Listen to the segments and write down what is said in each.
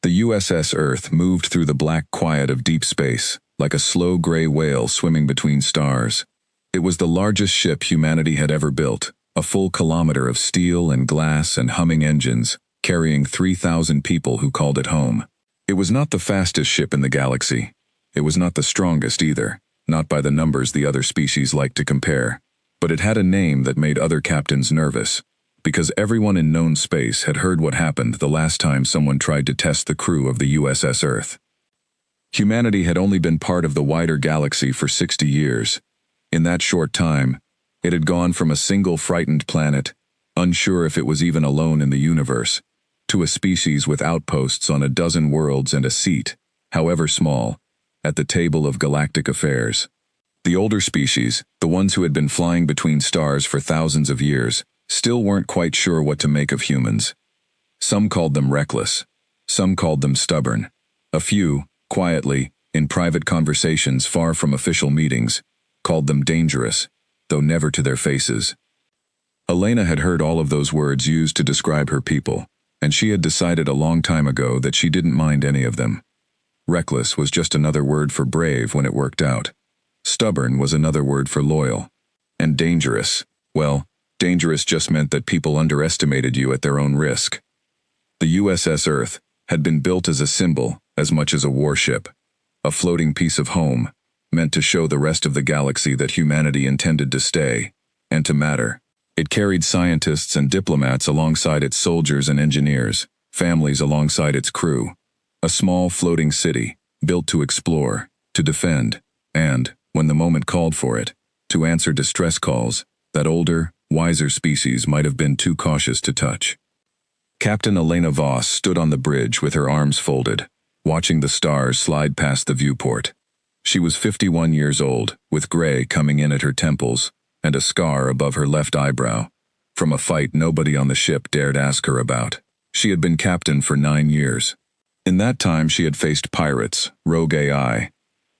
The USS Earth moved through the black quiet of deep space, like a slow gray whale swimming between stars. It was the largest ship humanity had ever built, a full kilometer of steel and glass and humming engines, carrying 3,000 people who called it home. It was not the fastest ship in the galaxy. It was not the strongest either, not by the numbers the other species liked to compare. But it had a name that made other captains nervous, because everyone in known space had heard what happened the last time someone tried to test the crew of the USS Earth. Humanity had only been part of the wider galaxy for 60 years. In that short time, it had gone from a single frightened planet, unsure if it was even alone in the universe, to a species with outposts on a dozen worlds and a seat, however small, at the table of galactic affairs. The older species, the ones who had been flying between stars for thousands of years, still weren't quite sure what to make of humans. Some called them reckless. Some called them stubborn. A few, quietly, in private conversations far from official meetings, called them dangerous, though never to their faces. Elena had heard all of those words used to describe her people, and she had decided a long time ago that she didn't mind any of them. Reckless was just another word for brave when it worked out. Stubborn was another word for loyal. And dangerous, well, dangerous just meant that people underestimated you at their own risk. The USS Earth had been built as a symbol as much as a warship, a floating piece of home, meant to show the rest of the galaxy that humanity intended to stay, and to matter. It carried scientists and diplomats alongside its soldiers and engineers, families alongside its crew. A small floating city, built to explore, to defend, and, when the moment called for it, to answer distress calls that older, wiser species might have been too cautious to touch. Captain Elena Voss stood on the bridge with her arms folded, watching the stars slide past the viewport. She was 51 years old, with gray coming in at her temples, and a scar above her left eyebrow, from a fight nobody on the ship dared ask her about. She had been captain for 9 years. In that time she had faced pirates, rogue AI,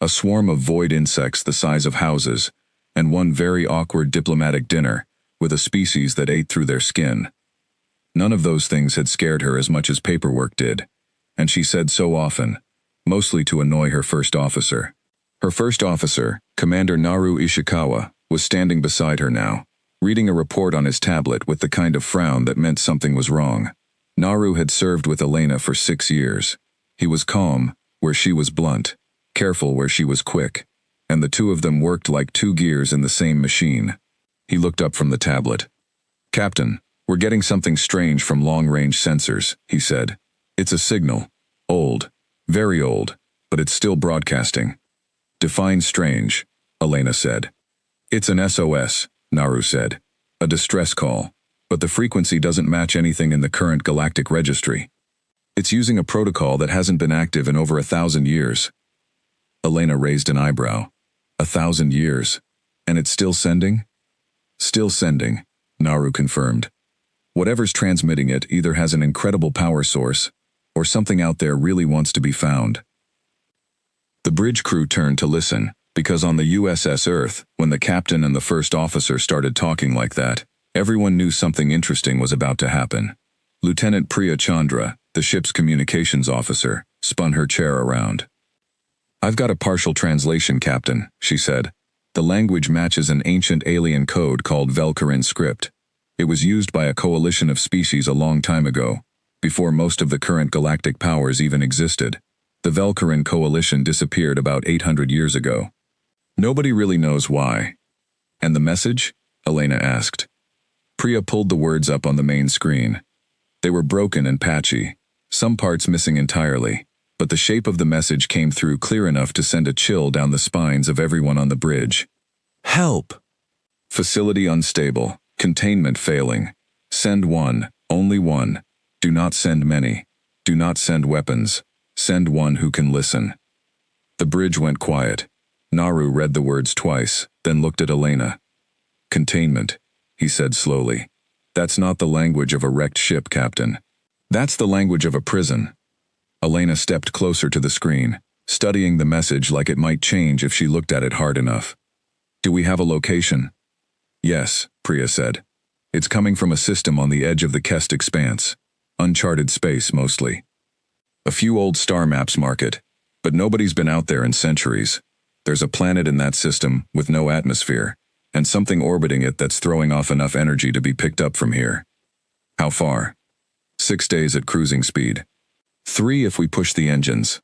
a swarm of void insects the size of houses, and one very awkward diplomatic dinner with a species that ate through their skin. None of those things had scared her as much as paperwork did, and she said so often, mostly to annoy her first officer. Her first officer, Commander Naru Ishikawa, was standing beside her now, reading a report on his tablet with the kind of frown that meant something was wrong. Naru had served with Elena for 6 years. He was calm, where she was blunt, careful where she was quick, and the two of them worked like two gears in the same machine. He looked up from the tablet. "Captain, we're getting something strange from long-range sensors," he said. "It's a signal. Old. Very old. But it's still broadcasting." "Define strange," Elena said. "It's an SOS," Naru said. "A distress call. But the frequency doesn't match anything in the current galactic registry. It's using a protocol that hasn't been active in over 1,000 years. Elena raised an eyebrow. 1,000 years. And it's still sending? Still sending, Naru confirmed. Whatever's transmitting it either has an incredible power source, or something out there really wants to be found. The bridge crew turned to listen, because on the USS Earth, when the captain and the first officer started talking like that, everyone knew something interesting was about to happen. Lieutenant Priya Chandra, the ship's communications officer, spun her chair around. "I've got a partial translation, Captain," she said. "The language matches an ancient alien code called Velkarin script. It was used by a coalition of species a long time ago, before most of the current galactic powers even existed. The Velkarin coalition disappeared about 800 years ago. Nobody really knows why." "And the message?" Elena asked. Priya pulled the words up on the main screen. They were broken and patchy, some parts missing entirely, but the shape of the message came through clear enough to send a chill down the spines of everyone on the bridge. "Help! Facility unstable. Containment failing. Send one, only one. Do not send many. Do not send weapons. Send one who can listen." The bridge went quiet. Naru read the words twice, then looked at Elena. "Containment," he said slowly. "That's not the language of a wrecked ship, Captain. That's the language of a prison." Elena stepped closer to the screen, studying the message like it might change if she looked at it hard enough. "Do we have a location?" "Yes," Priya said. "It's coming from a system on the edge of the Kest expanse. Uncharted space, mostly." A few old star maps mark it, but nobody's been out there in centuries. There's a planet in that system with no atmosphere, and something orbiting it that's throwing off enough energy to be picked up from here. How far? 6 days at cruising speed. 3 if we push the engines.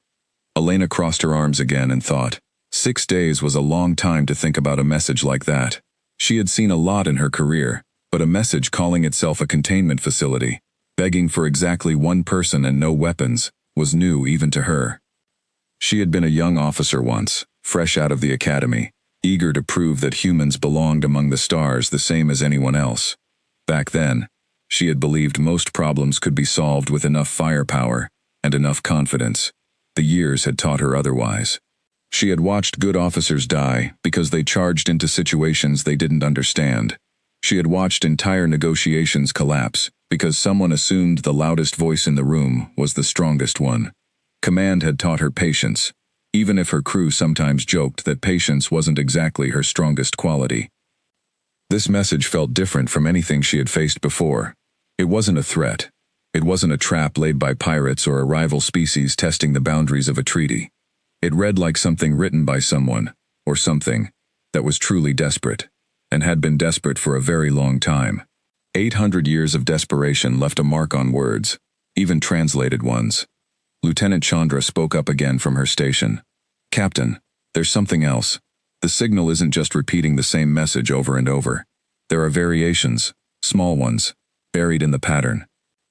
Elena crossed her arms again and thought. 6 days was a long time to think about a message like that. She had seen a lot in her career, but a message calling itself a containment facility, begging for exactly one person and no weapons, was new even to her. She had been a young officer once, fresh out of the academy, eager to prove that humans belonged among the stars the same as anyone else. Back then, she had believed most problems could be solved with enough firepower and enough confidence. The years had taught her otherwise. She had watched good officers die because they charged into situations they didn't understand. She had watched entire negotiations collapse because someone assumed the loudest voice in the room was the strongest one. Command had taught her patience, even if her crew sometimes joked that patience wasn't exactly her strongest quality. This message felt different from anything she had faced before. It wasn't a threat. It wasn't a trap laid by pirates or a rival species testing the boundaries of a treaty. It read like something written by someone, or something, that was truly desperate, and had been desperate for a very long time. 800 years of desperation left a mark on words, even translated ones. Lieutenant Chandra spoke up again from her station. "Captain, there's something else. The signal isn't just repeating the same message over and over. There are variations, small ones, buried in the pattern.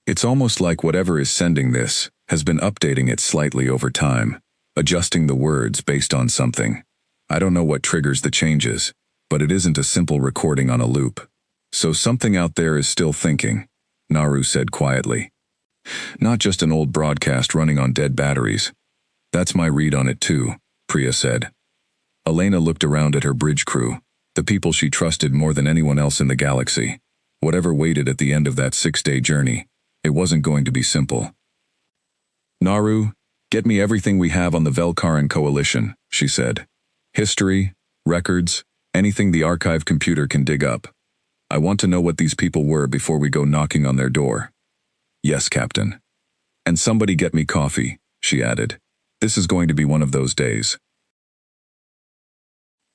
It's almost like whatever is sending this has been updating it slightly over time, adjusting the words based on something. I don't know what triggers the changes, but it isn't a simple recording on a loop. So something out there is still thinking," Naru said quietly. "Not just an old broadcast running on dead batteries." "That's my read on it too," Priya said. Elena looked around at her bridge crew, the people she trusted more than anyone else in the galaxy. Whatever waited at the end of that 6-day journey, it wasn't going to be simple. "Naru, get me everything we have on the Velkaran Coalition," she said. "History, records, anything the archive computer can dig up. I want to know what these people were before we go knocking on their door." "Yes, Captain." "And somebody get me coffee," she added. "This is going to be one of those days."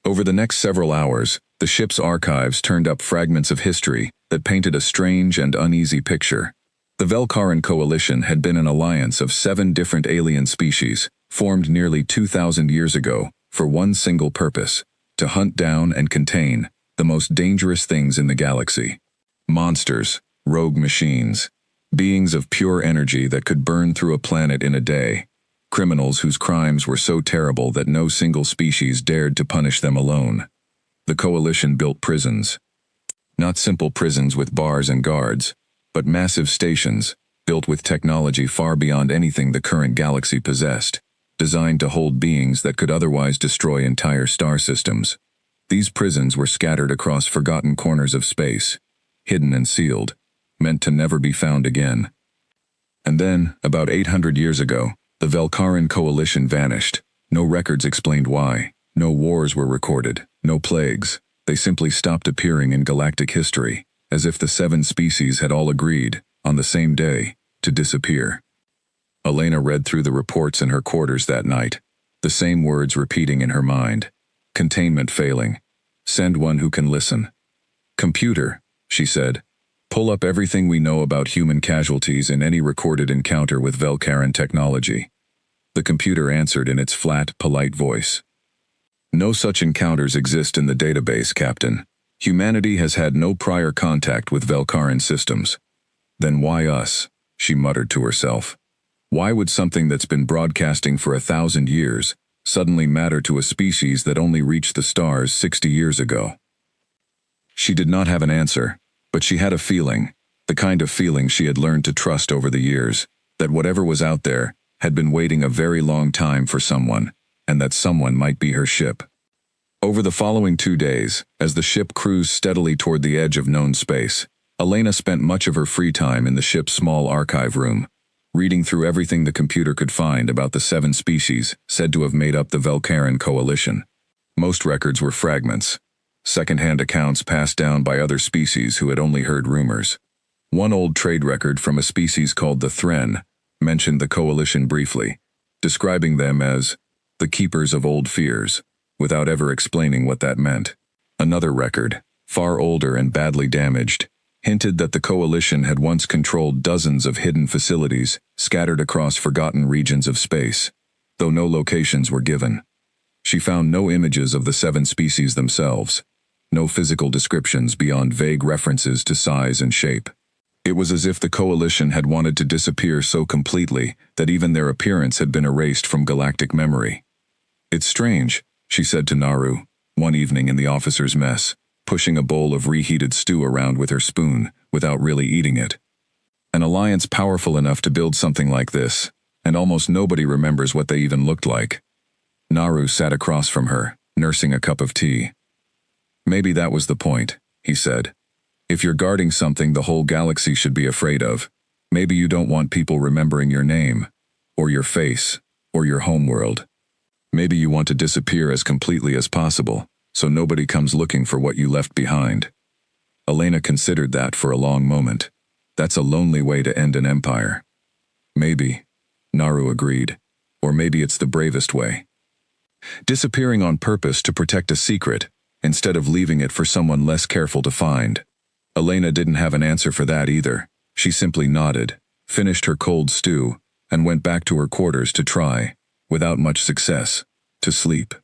Over the next several hours, the ship's archives turned up fragments of history that painted a strange and uneasy picture. The Velkaran Coalition had been an alliance of 7 different alien species, formed nearly 2,000 years ago, for one single purpose: to hunt down and contain the most dangerous things in the galaxy. Monsters, rogue machines, beings of pure energy that could burn through a planet in a day. Criminals whose crimes were so terrible that no single species dared to punish them alone. The Coalition built prisons. Not simple prisons with bars and guards, but massive stations, built with technology far beyond anything the current galaxy possessed, designed to hold beings that could otherwise destroy entire star systems. These prisons were scattered across forgotten corners of space, hidden and sealed, meant to never be found again. And then, about 800 years ago, the Velkaran Coalition vanished. No records explained why. No wars were recorded, no plagues. They simply stopped appearing in galactic history, as if the 7 species had all agreed, on the same day, to disappear. Elena read through the reports in her quarters that night, the same words repeating in her mind. Containment failing. Send one who can listen. "Computer," she said, "pull up everything we know about human casualties in any recorded encounter with Velkaran technology." The computer answered in its flat, polite voice. "No such encounters exist in the database, Captain. Humanity has had no prior contact with Velkaran systems." "Then why us?" she muttered to herself. "Why would something that's been broadcasting for 1,000 years suddenly matter to a species that only reached the stars 60 years ago?" She did not have an answer, but she had a feeling, the kind of feeling she had learned to trust over the years, that whatever was out there had been waiting a very long time for someone, and that someone might be her ship. Over the following 2 days, as the ship cruised steadily toward the edge of known space, Elena spent much of her free time in the ship's small archive room, reading through everything the computer could find about the 7 species said to have made up the Velkaran Coalition. Most records were fragments, second-hand accounts passed down by other species who had only heard rumors. One old trade record from a species called the Thren mentioned the coalition briefly, describing them as the keepers of old fears, without ever explaining what that meant. Another record, far older and badly damaged, hinted that the coalition had once controlled dozens of hidden facilities scattered across forgotten regions of space, though no locations were given. She found no images of the 7 species themselves, no physical descriptions beyond vague references to size and shape. It was as if the coalition had wanted to disappear so completely that even their appearance had been erased from galactic memory. "It's strange," she said to Naru, one evening in the officers' mess, pushing a bowl of reheated stew around with her spoon without really eating it. "An alliance powerful enough to build something like this, and almost nobody remembers what they even looked like." Naru sat across from her, nursing a cup of tea. "Maybe that was the point," he said. "If you're guarding something the whole galaxy should be afraid of, maybe you don't want people remembering your name, or your face, or your homeworld. Maybe you want to disappear as completely as possible, so nobody comes looking for what you left behind." Elena considered that for a long moment. That's a lonely way to end an empire. "Maybe," Naru agreed. "Or maybe it's the bravest way. Disappearing on purpose to protect a secret, instead of leaving it for someone less careful to find." Elena didn't have an answer for that either. She simply nodded, finished her cold stew, and went back to her quarters to try, without much success, to sleep.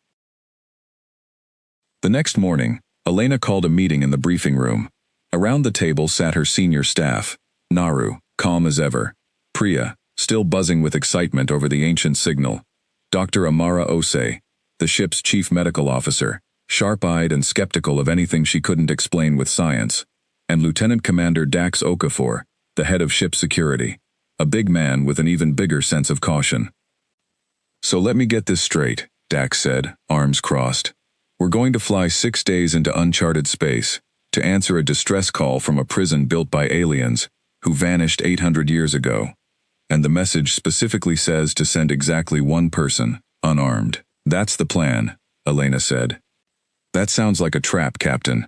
The next morning, Elena called a meeting in the briefing room. Around the table sat her senior staff, Naru, calm as ever, Priya, still buzzing with excitement over the ancient signal, Dr. Amara Ose, the ship's chief medical officer, sharp-eyed and skeptical of anything she couldn't explain with science, and Lieutenant Commander Dax Okafor, the head of ship security, a big man with an even bigger sense of caution. "So let me get this straight," Dax said, arms crossed. "We're going to fly 6 days into uncharted space to answer a distress call from a prison built by aliens who vanished 800 years ago. And the message specifically says to send exactly one person, unarmed. That's the plan," Elena said. "That sounds like a trap, Captain."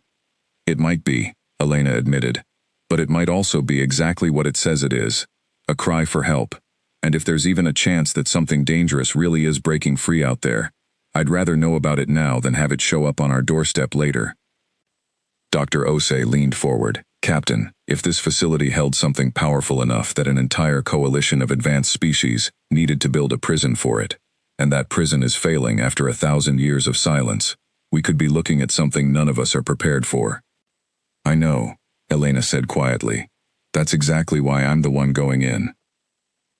"It might be," Elena admitted. "But it might also be exactly what it says it is, a cry for help. And if there's even a chance that something dangerous really is breaking free out there, I'd rather know about it now than have it show up on our doorstep later." Dr. Ose leaned forward. "Captain, if this facility held something powerful enough that an entire coalition of advanced species needed to build a prison for it, and that prison is failing after 1,000 years of silence, we could be looking at something none of us are prepared for." "I know," Elena said quietly. "That's exactly why I'm the one going in."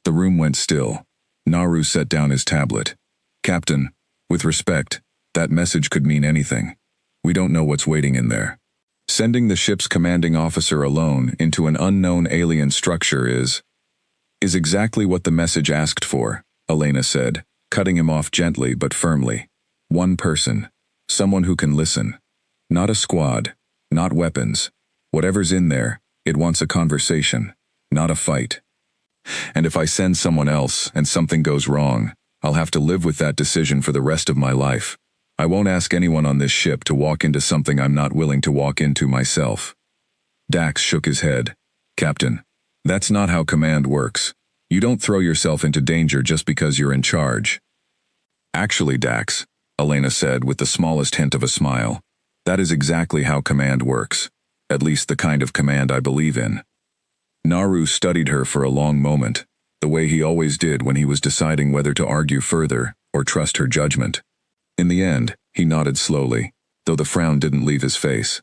The room went still. Naru set down his tablet. "Captain, with respect, that message could mean anything. We don't know what's waiting in there. Sending the ship's commanding officer alone into an unknown alien structure is exactly what the message asked for," Elena said, cutting him off gently but firmly. "One person. Someone who can listen. Not a squad. Not weapons. Whatever's in there, it wants a conversation, not a fight. And if I send someone else and something goes wrong, I'll have to live with that decision for the rest of my life. I won't ask anyone on this ship to walk into something I'm not willing to walk into myself." Dax shook his head. "Captain, that's not how command works. You don't throw yourself into danger just because you're in charge." "Actually, Dax," Elena said with the smallest hint of a smile, "that is exactly how command works. At least the kind of command I believe in." Naru studied her for a long moment, the way he always did when he was deciding whether to argue further or trust her judgment. In the end, he nodded slowly, though the frown didn't leave his face.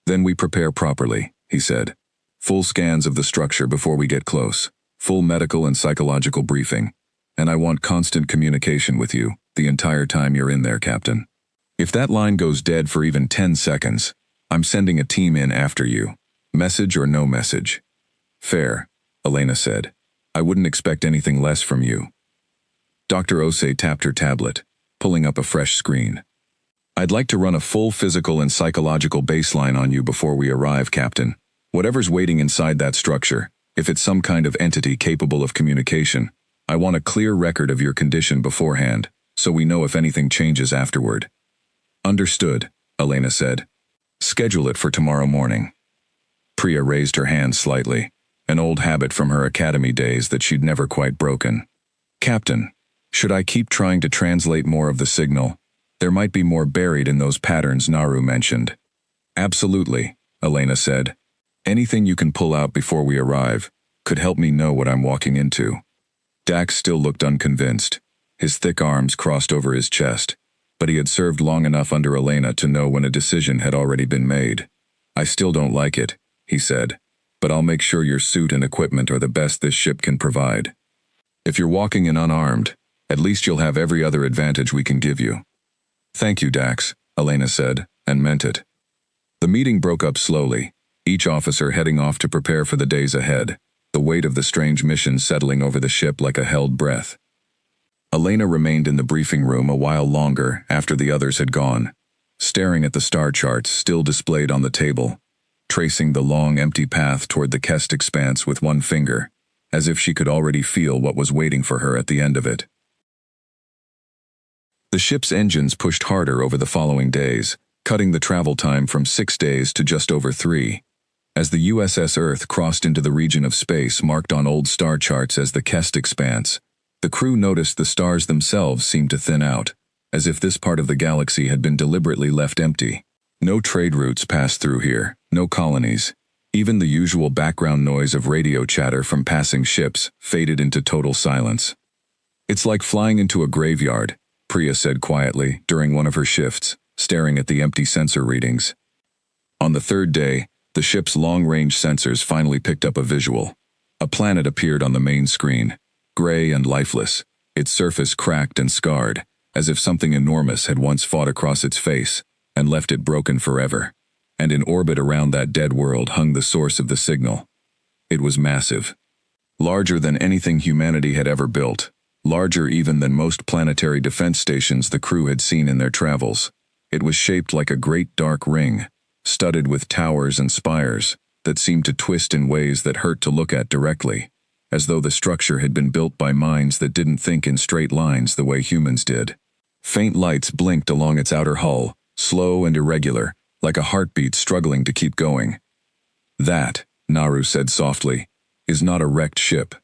"Then we prepare properly," he said. "Full scans of the structure before we get close, full medical and psychological briefing, and I want constant communication with you the entire time you're in there, Captain. If that line goes dead for even 10 seconds, I'm sending a team in after you, message or no message." "Fair," Elena said. "I wouldn't expect anything less from you." Dr. Ose tapped her tablet, pulling up a fresh screen. "I'd like to run a full physical and psychological baseline on you before we arrive, Captain. Whatever's waiting inside that structure, if it's some kind of entity capable of communication, I want a clear record of your condition beforehand, so we know if anything changes afterward." "Understood," Elena said. "Schedule it for tomorrow morning." Priya raised her hand slightly. an old habit from her academy days that she'd never quite broken. "Captain, should I keep trying to translate more of the signal? There might be more buried in those patterns Naru mentioned." "Absolutely," Elena said. "Anything you can pull out before we arrive could help me know what I'm walking into." Dax still looked unconvinced. His thick arms crossed over his chest, but he had served long enough under Elena to know when a decision had already been made. "I still don't like it," he said, "but I'll make sure your suit and equipment are the best this ship can provide. If you're walking in unarmed, at least you'll have every other advantage we can give you." "Thank you, Dax," Elena said, and meant it. The meeting broke up slowly, each officer heading off to prepare for the days ahead, the weight of the strange mission settling over the ship like a held breath. Elena remained in the briefing room a while longer after the others had gone, staring at the star charts still displayed on the table, tracing the long empty path toward the Kest expanse with one finger, as if she could already feel what was waiting for her at the end of it. The ship's engines pushed harder over the following days, cutting the travel time from 6 days to just over 3. As the USS Earth crossed into the region of space marked on old star charts as the Kest expanse, the crew noticed the stars themselves seemed to thin out, as if this part of the galaxy had been deliberately left empty. No trade routes passed through here, no colonies. Even the usual background noise of radio chatter from passing ships faded into total silence. "It's like flying into a graveyard," Priya said quietly during one of her shifts, staring at the empty sensor readings. On the third day, the ship's long-range sensors finally picked up a visual. A planet appeared on the main screen, gray and lifeless, its surface cracked and scarred, as if something enormous had once fought across its face and left it broken forever. And in orbit around that dead world hung the source of the signal. It was massive. Larger than anything humanity had ever built, larger even than most planetary defense stations the crew had seen in their travels. It was shaped like a great dark ring, studded with towers and spires that seemed to twist in ways that hurt to look at directly, as though the structure had been built by minds that didn't think in straight lines the way humans did. Faint lights blinked along its outer hull, slow and irregular, like a heartbeat struggling to keep going. "That," Naru said softly, "is not a wrecked ship."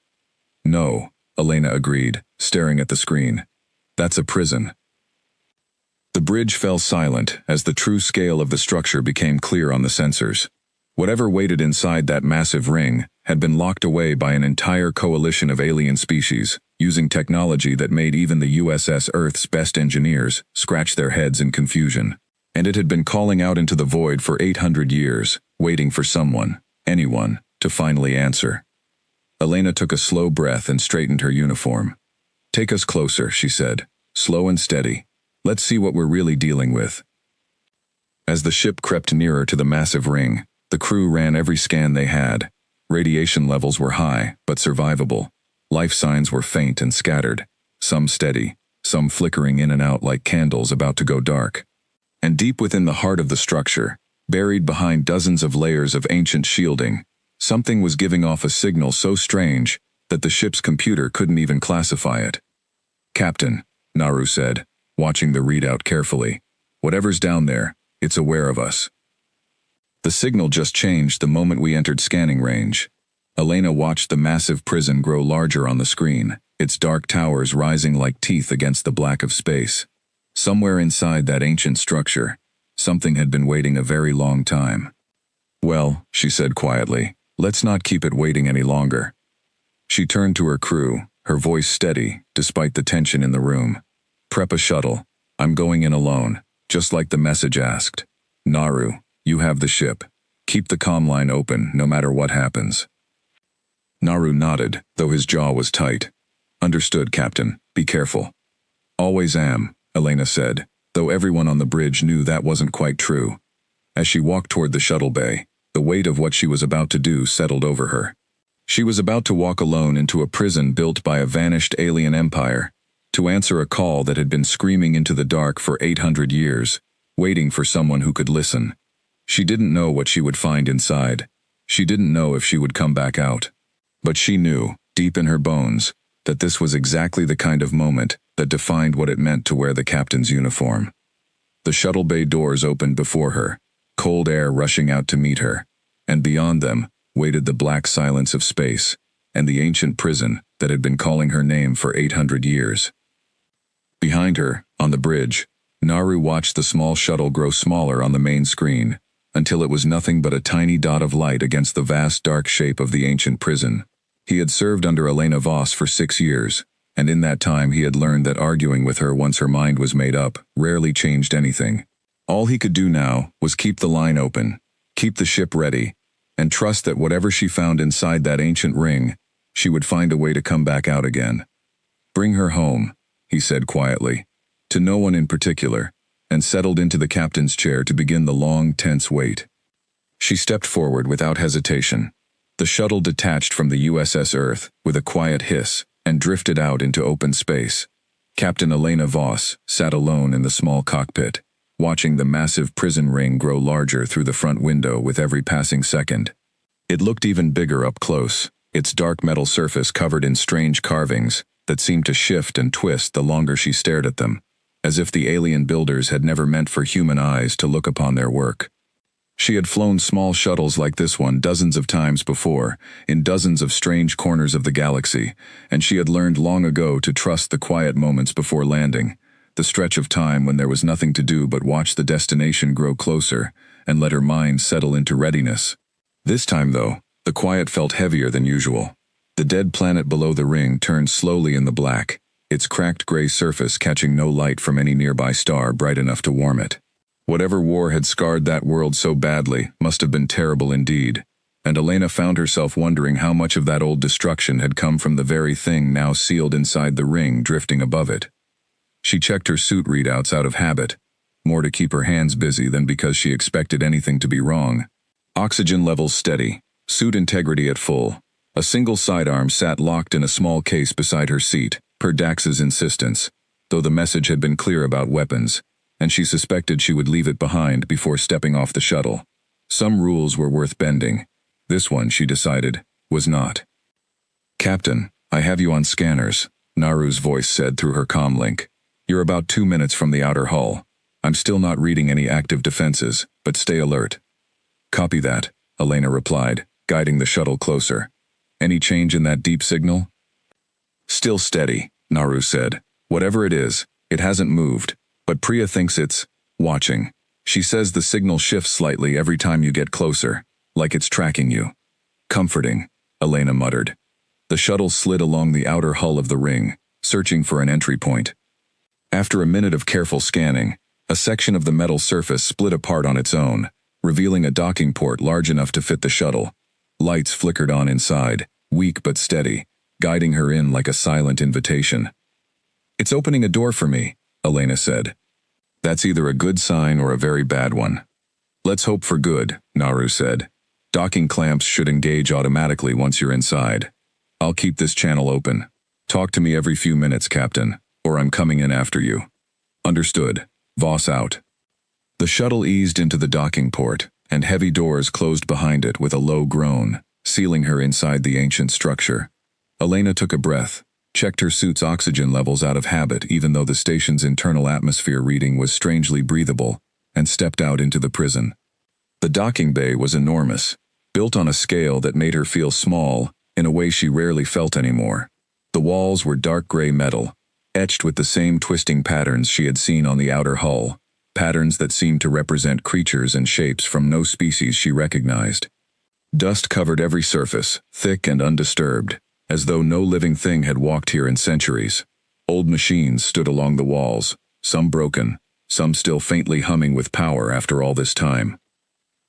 "No," Elena agreed, staring at the screen. "That's a prison." The bridge fell silent as the true scale of the structure became clear on the sensors. Whatever waited inside that massive ring had been locked away by an entire coalition of alien species, using technology that made even the USS Earth's best engineers scratch their heads in confusion. And it had been calling out into the void for 800 years, waiting for someone, anyone, to finally answer. Elena took a slow breath and straightened her uniform. "Take us closer," she said, slow and steady. "Let's see what we're really dealing with." As the ship crept nearer to the massive ring, the crew ran every scan they had. Radiation levels were high, but survivable. Life signs were faint and scattered, some steady, some flickering in and out like candles about to go dark. And deep within the heart of the structure, buried behind dozens of layers of ancient shielding, something was giving off a signal so strange that the ship's computer couldn't even classify it. "Captain," Naru said, watching the readout carefully, "whatever's down there, it's aware of us." The signal just changed the moment we entered scanning range. Elena watched the massive prison grow larger on the screen, its dark towers rising like teeth against the black of space. Somewhere inside that ancient structure, something had been waiting a very long time. "Well," she said quietly, "let's not keep it waiting any longer." She turned to her crew, her voice steady, despite the tension in the room. "Prep a shuttle. I'm going in alone, just like the message asked. Naru, you have the ship. Keep the comm line open, no matter what happens." Naru nodded, though his jaw was tight. "Understood, Captain. Be careful." "Always am," Elena said, though everyone on the bridge knew that wasn't quite true. As she walked toward the shuttle bay, the weight of what she was about to do settled over her. She was about to walk alone into a prison built by a vanished alien empire, to answer a call that had been screaming into the dark for 800 years, waiting for someone who could listen. She didn't know what she would find inside. She didn't know if she would come back out. But she knew, deep in her bones, that this was exactly the kind of moment that defined what it meant to wear the captain's uniform. The shuttle bay doors opened before her, cold air rushing out to meet her, and beyond them, waited the black silence of space, and the ancient prison that had been calling her name for 800 years. Behind her, on the bridge, Naru watched the small shuttle grow smaller on the main screen, until it was nothing but a tiny dot of light against the vast dark shape of the ancient prison. He had served under Elena Voss for 6 years, and in that time he had learned that arguing with her once her mind was made up rarely changed anything. All he could do now was keep the line open, keep the ship ready, and trust that whatever she found inside that ancient ring, she would find a way to come back out again. "Bring her home," he said quietly, to no one in particular, and settled into the captain's chair to begin the long, tense wait. She stepped forward without hesitation. The shuttle detached from the USS Earth with a quiet hiss and drifted out into open space. Captain Elena Voss sat alone in the small cockpit, watching the massive prison ring grow larger through the front window with every passing second. It looked even bigger up close, its dark metal surface covered in strange carvings that seemed to shift and twist the longer she stared at them, as if the alien builders had never meant for human eyes to look upon their work. She had flown small shuttles like this one dozens of times before, in dozens of strange corners of the galaxy, and she had learned long ago to trust the quiet moments before landing, the stretch of time when there was nothing to do but watch the destination grow closer and let her mind settle into readiness. This time, though, the quiet felt heavier than usual. The dead planet below the ring turned slowly in the black, its cracked gray surface catching no light from any nearby star bright enough to warm it. Whatever war had scarred that world so badly must have been terrible indeed, and Elena found herself wondering how much of that old destruction had come from the very thing now sealed inside the ring drifting above it. She checked her suit readouts out of habit, more to keep her hands busy than because she expected anything to be wrong. Oxygen levels steady, suit integrity at full. A single sidearm sat locked in a small case beside her seat, per Dax's insistence, though the message had been clear about weapons, and she suspected she would leave it behind before stepping off the shuttle. Some rules were worth bending. This one, she decided, was not. "Captain, I have you on scanners," Naru's voice said through her comm link. "You're about 2 minutes from the outer hull. I'm still not reading any active defenses, but stay alert." "Copy that," Elena replied, guiding the shuttle closer. "Any change in that deep signal?" "Still steady," Naru said. "Whatever it is, it hasn't moved, but Priya thinks it's watching. She says the signal shifts slightly every time you get closer, like it's tracking you." "Comforting," Elena muttered. The shuttle slid along the outer hull of the ring, searching for an entry point. After a minute of careful scanning, a section of the metal surface split apart on its own, revealing a docking port large enough to fit the shuttle. Lights flickered on inside, weak but steady, guiding her in like a silent invitation. "It's opening a door for me," Elena said. "That's either a good sign or a very bad one." "Let's hope for good," Naru said. "Docking clamps should engage automatically once you're inside. I'll keep this channel open. Talk to me every few minutes, Captain, or I'm coming in after you." "Understood. Voss out." The shuttle eased into the docking port, and heavy doors closed behind it with a low groan, sealing her inside the ancient structure. Elena took a breath, checked her suit's oxygen levels out of habit even though the station's internal atmosphere reading was strangely breathable, and stepped out into the prison. The docking bay was enormous, built on a scale that made her feel small in a way she rarely felt anymore. The walls were dark gray metal, etched with the same twisting patterns she had seen on the outer hull, patterns that seemed to represent creatures and shapes from no species she recognized. Dust covered every surface, thick and undisturbed, as though no living thing had walked here in centuries. Old machines stood along the walls, some broken, some still faintly humming with power after all this time.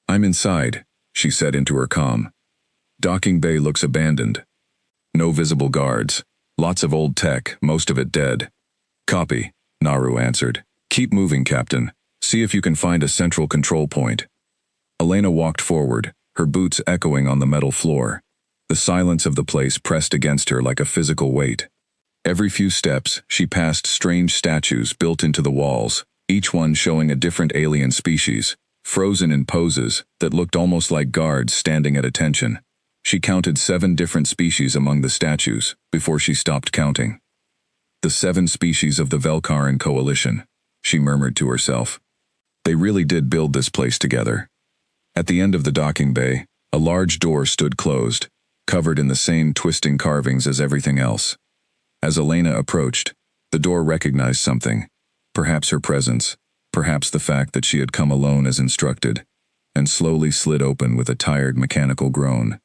"I'm inside," she said into her comm. "Docking bay looks abandoned. No visible guards. Lots of old tech, most of it dead." "Copy," Naru answered. "Keep moving, Captain. See if you can find a central control point." Elena walked forward, her boots echoing on the metal floor. The silence of the place pressed against her like a physical weight. Every few steps, she passed strange statues built into the walls, each one showing a different alien species, frozen in poses that looked almost like guards standing at attention. She counted 7 different species among the statues before she stopped counting. "The 7 species of the Velkaran coalition," she murmured to herself. "They really did build this place together." At the end of the docking bay, A large door stood closed, covered in the same twisting carvings as everything else. As Elena approached, the door recognized something, perhaps her presence, perhaps the fact that she had come alone as instructed, and slowly slid open with a tired mechanical groan.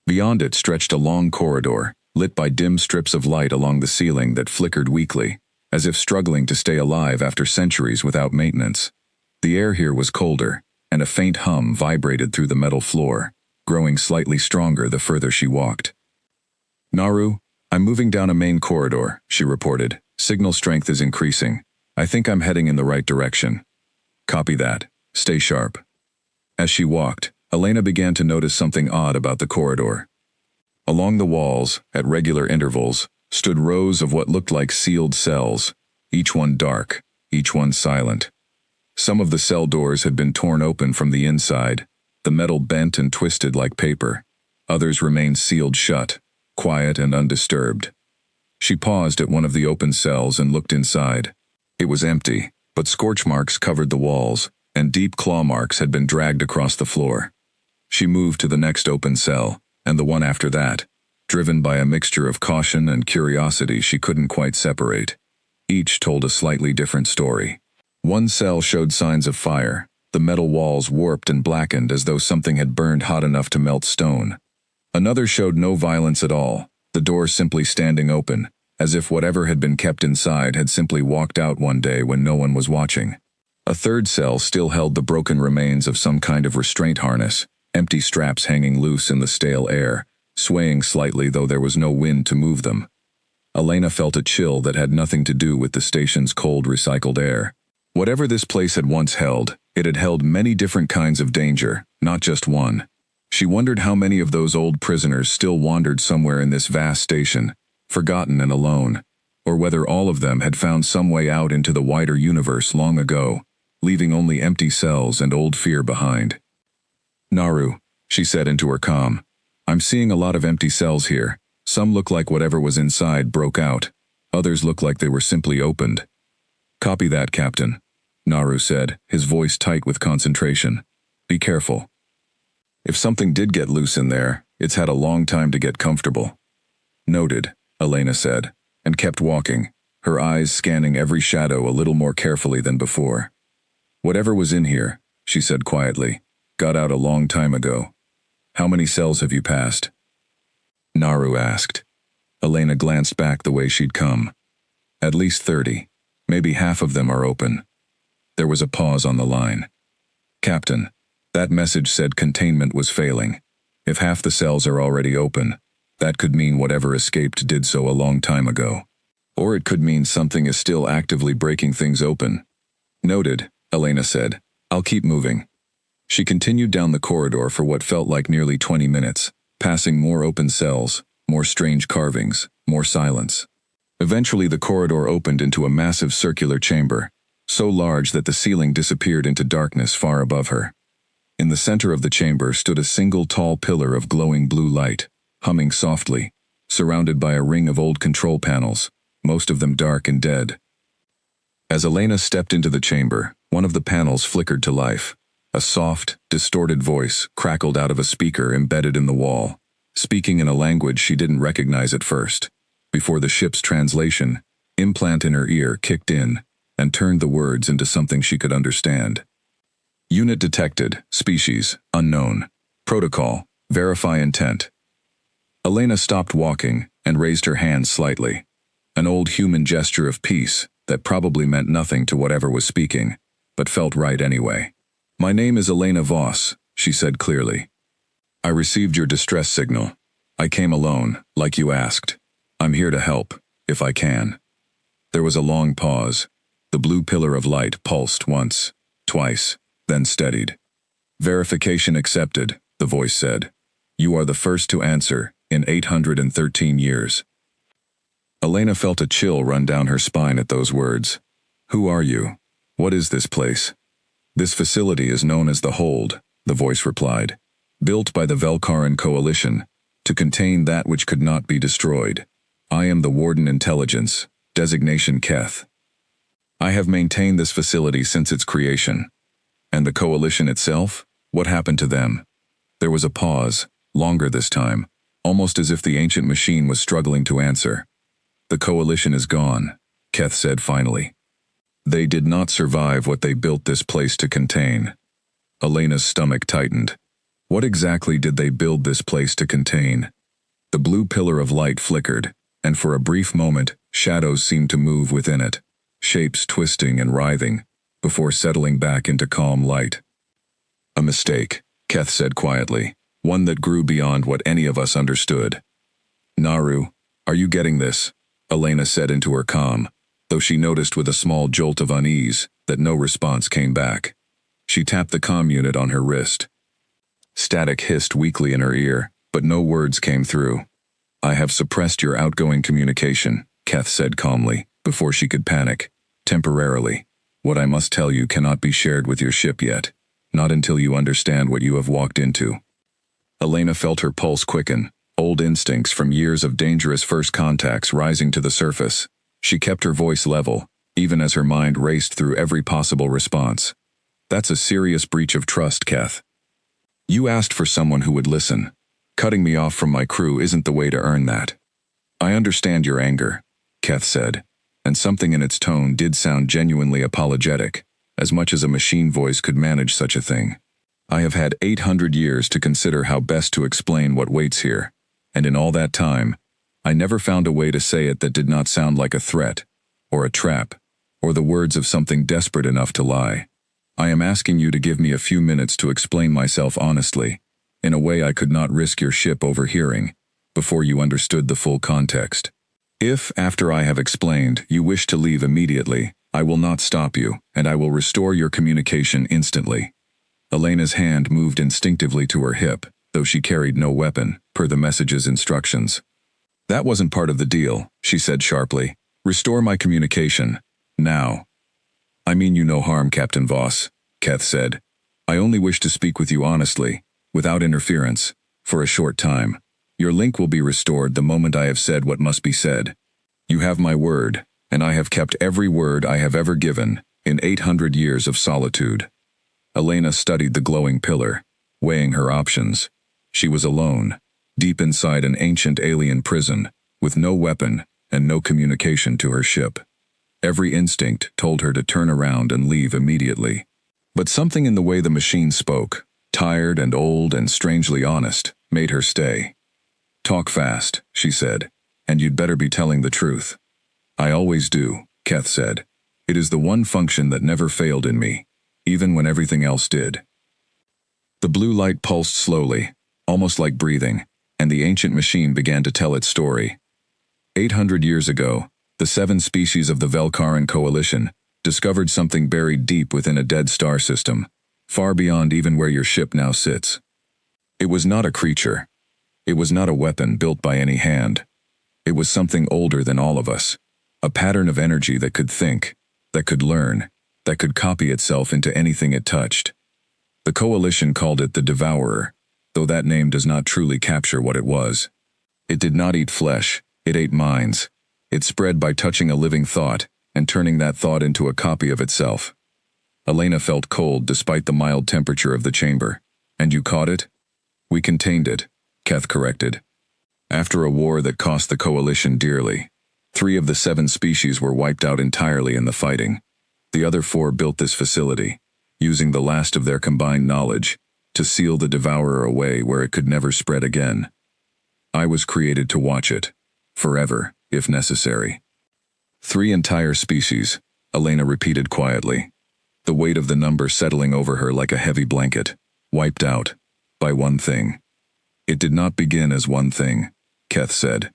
Beyond it stretched a long corridor, lit by dim strips of light along the ceiling that flickered weakly, as if struggling to stay alive after centuries without maintenance. The air here was colder, and a faint hum vibrated through the metal floor, growing slightly stronger the further she walked. "Naru, I'm moving down a main corridor," she reported. "Signal strength is increasing. I think I'm heading in the right direction." "Copy that. Stay sharp." As she walked, Elena began to notice something odd about the corridor. Along the walls, at regular intervals, stood rows of what looked like sealed cells, each one dark, each one silent. Some of the cell doors had been torn open from the inside, the metal bent and twisted like paper. Others remained sealed shut, quiet and undisturbed. She paused at one of the open cells and looked inside. It was empty, but scorch marks covered the walls, and deep claw marks had been dragged across the floor. She moved to the next open cell, and the one after that, driven by a mixture of caution and curiosity she couldn't quite separate. Each told a slightly different story. One cell showed signs of fire, the metal walls warped and blackened as though something had burned hot enough to melt stone. Another showed no violence at all, the door simply standing open, as if whatever had been kept inside had simply walked out one day when no one was watching. A third cell still held the broken remains of some kind of restraint harness, empty straps hanging loose in the stale air, swaying slightly though there was no wind to move them. Elena felt a chill that had nothing to do with the station's cold recycled air. Whatever this place had once held, it had held many different kinds of danger, not just one. She wondered how many of those old prisoners still wandered somewhere in this vast station, forgotten and alone, or whether all of them had found some way out into the wider universe long ago, leaving only empty cells and old fear behind. "Naru," she said into her comm, "I'm seeing a lot of empty cells here. Some look like whatever was inside broke out. Others look like they were simply opened." "Copy that, Captain," Naru said, his voice tight with concentration. "Be careful. If something did get loose in there, it's had a long time to get comfortable." "Noted," Elena said, and kept walking, her eyes scanning every shadow a little more carefully than before. "Whatever was in here," she said quietly, "got out a long time ago. How many cells have you passed?" Naru asked. Elena glanced back the way she'd come. "At least 30. Maybe half of them are open." There was a pause on the line. "Captain, that message said containment was failing. If half the cells are already open, that could mean whatever escaped did so a long time ago. Or it could mean something is still actively breaking things open." "Noted," Elena said. "I'll keep moving." She continued down the corridor for what felt like nearly 20 minutes, passing more open cells, more strange carvings, more silence. Eventually the corridor opened into a massive circular chamber, so large that the ceiling disappeared into darkness far above her. In the center of the chamber stood a single tall pillar of glowing blue light, humming softly, surrounded by a ring of old control panels, most of them dark and dead. As Elena stepped into the chamber, one of the panels flickered to life. A soft, distorted voice crackled out of a speaker embedded in the wall, speaking in a language she didn't recognize at first. Before the ship's translation, implant in her ear kicked in and turned the words into something she could understand. "Unit detected, species, unknown. Protocol, verify intent." Elena stopped walking and raised her hand slightly, an old human gesture of peace that probably meant nothing to whatever was speaking, but felt right anyway. "My name is Elena Voss," she said clearly. "I received your distress signal. I came alone, like you asked. I'm here to help, if I can." There was a long pause. The blue pillar of light pulsed once, twice, then steadied. "Verification accepted," the voice said. "You are the first to answer in 813 years." Elena felt a chill run down her spine at those words. "Who are you? What is this place?" "This facility is known as the Hold," the voice replied. "Built by the Velkaran Coalition, to contain that which could not be destroyed. I am the Warden Intelligence, designation Keth. I have maintained this facility since its creation. And the Coalition itself? What happened to them?" There was a pause, longer this time, almost as if the ancient machine was struggling to answer. "The coalition is gone," Keth said finally. "They did not survive what they built this place to contain." Elena's stomach tightened. What exactly did they build this place to contain? The blue pillar of light flickered, and for a brief moment, shadows seemed to move within it, shapes twisting and writhing, before settling back into calm light. "A mistake," Keth said quietly, one that grew beyond what any of us understood. "Naru, are you getting this?" Elena said into her comm, though she noticed with a small jolt of unease that no response came back. She tapped the comm unit on her wrist. Static hissed weakly in her ear, but no words came through. "I have suppressed your outgoing communication," Keth said calmly, before she could panic. "Temporarily. What I must tell you cannot be shared with your ship yet, not until you understand what you have walked into." Elena felt her pulse quicken, old instincts from years of dangerous first contacts rising to the surface. She kept her voice level, even as her mind raced through every possible response. "That's a serious breach of trust, Keth. You asked for someone who would listen. Cutting me off from my crew isn't the way to earn that." "I understand your anger," Keth said, and something in its tone did sound genuinely apologetic, as much as a machine voice could manage such a thing. "I have had 800 years to consider how best to explain what waits here, and in all that time, I never found a way to say it that did not sound like a threat, or a trap, or the words of something desperate enough to lie. I am asking you to give me a few minutes to explain myself honestly, in a way I could not risk your ship overhearing, before you understood the full context. If, after I have explained, you wish to leave immediately, I will not stop you, and I will restore your communication instantly." Elena's hand moved instinctively to her hip, though she carried no weapon, per the message's instructions. "That wasn't part of the deal," she said sharply. "Restore my communication. Now." "I mean you no harm, Captain Voss," Keth said. "I only wish to speak with you honestly, without interference, for a short time. Your link will be restored the moment I have said what must be said. You have my word, and I have kept every word I have ever given, in 800 years of solitude." Elena studied the glowing pillar, weighing her options. She was alone, deep inside an ancient alien prison, with no weapon and no communication to her ship. Every instinct told her to turn around and leave immediately. But something in the way the machine spoke, tired and old and strangely honest, made her stay. "Talk fast," she said, "and you'd better be telling the truth." "I always do," Keth said. "It is the one function that never failed in me, even when everything else did." The blue light pulsed slowly, almost like breathing, and the ancient machine began to tell its story. 800 years ago, the 7 species of the Velkaran Coalition discovered something buried deep within a dead star system, far beyond even where your ship now sits. It was not a creature. It was not a weapon built by any hand. It was something older than all of us, a pattern of energy that could think, that could learn, that could copy itself into anything it touched. The Coalition called it the Devourer, though that name does not truly capture what it was. It did not eat flesh, it ate minds. It spread by touching a living thought and turning that thought into a copy of itself. Elena felt cold despite the mild temperature of the chamber. "And you caught it?" "We contained it," Keth corrected. "After a war that cost the Coalition dearly. 3 of the 7 species were wiped out entirely in the fighting. The other 4 built this facility, using the last of their combined knowledge, to seal the Devourer away where it could never spread again. I was created to watch it, forever, if necessary." 3 entire species, Elena repeated quietly, the weight of the number settling over her like a heavy blanket, wiped out, by one thing. "It did not begin as one thing," Keth said.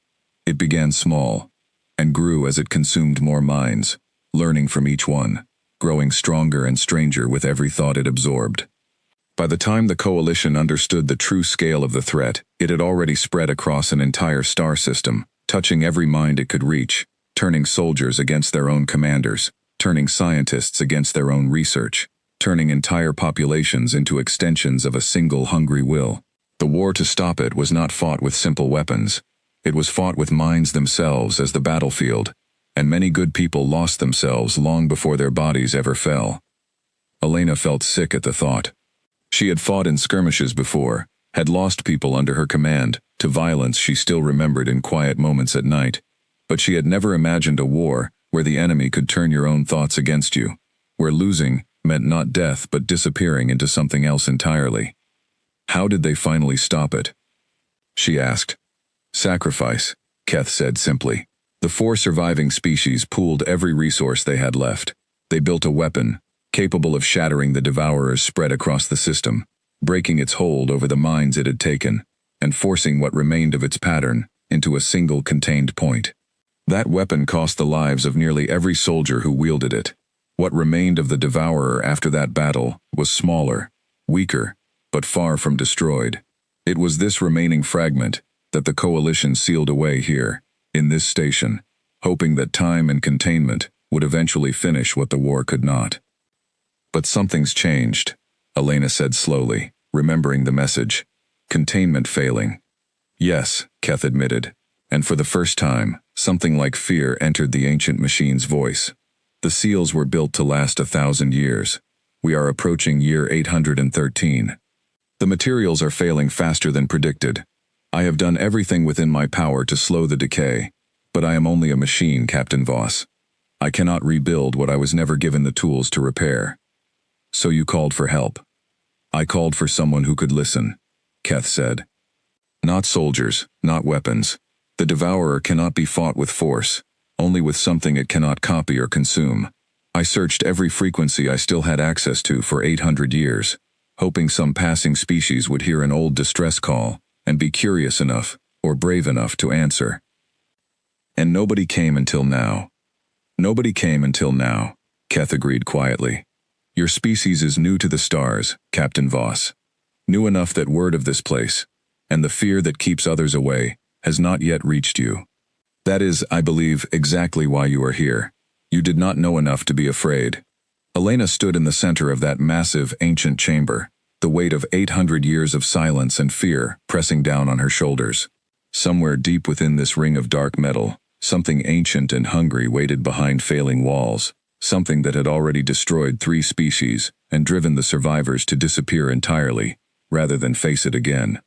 "It began small, and grew as it consumed more minds, learning from each one, growing stronger and stranger with every thought it absorbed. By the time the Coalition understood the true scale of the threat, it had already spread across an entire star system, touching every mind it could reach, turning soldiers against their own commanders, turning scientists against their own research, turning entire populations into extensions of a single hungry will. The war to stop it was not fought with simple weapons. It was fought with minds themselves as the battlefield, and many good people lost themselves long before their bodies ever fell." Elena felt sick at the thought. She had fought in skirmishes before, had lost people under her command to violence she still remembered in quiet moments at night, but she had never imagined a war where the enemy could turn your own thoughts against you, where losing meant not death but disappearing into something else entirely. How did they finally stop it? She asked. Sacrifice, Keth said simply. The 4 surviving species pooled every resource they had left. They built a weapon, capable of shattering the Devourer's spread across the system, breaking its hold over the minds it had taken, and forcing what remained of its pattern into a single contained point. That weapon cost the lives of nearly every soldier who wielded it. What remained of the Devourer after that battle was smaller, weaker, but far from destroyed. It was this remaining fragment that the Coalition sealed away here, in this station, hoping that time and containment would eventually finish what the war could not. But something's changed, Elena said slowly, remembering the message. Containment failing. Yes, Keth admitted, and for the first time, something like fear entered the ancient machine's voice. The seals were built to last 1,000 years. We are approaching year 813. The materials are failing faster than predicted. I have done everything within my power to slow the decay, but I am only a machine, Captain Voss. I cannot rebuild what I was never given the tools to repair. So you called for help. I called for someone who could listen, Keth said. Not soldiers, not weapons. The Devourer cannot be fought with force, only with something it cannot copy or consume. I searched every frequency I still had access to for 800 years, hoping some passing species would hear an old distress call and be curious enough or brave enough to answer. And nobody came until now. Nobody came until now, Keth agreed quietly. Your species is new to the stars, Captain Voss. New enough that word of this place, and the fear that keeps others away, has not yet reached you. That is, I believe, exactly why you are here. You did not know enough to be afraid. Elena stood in the center of that massive, ancient chamber, the weight of 800 years of silence and fear pressing down on her shoulders. Somewhere deep within this ring of dark metal, something ancient and hungry waited behind failing walls, something that had already destroyed 3 species and driven the survivors to disappear entirely, rather than face it again.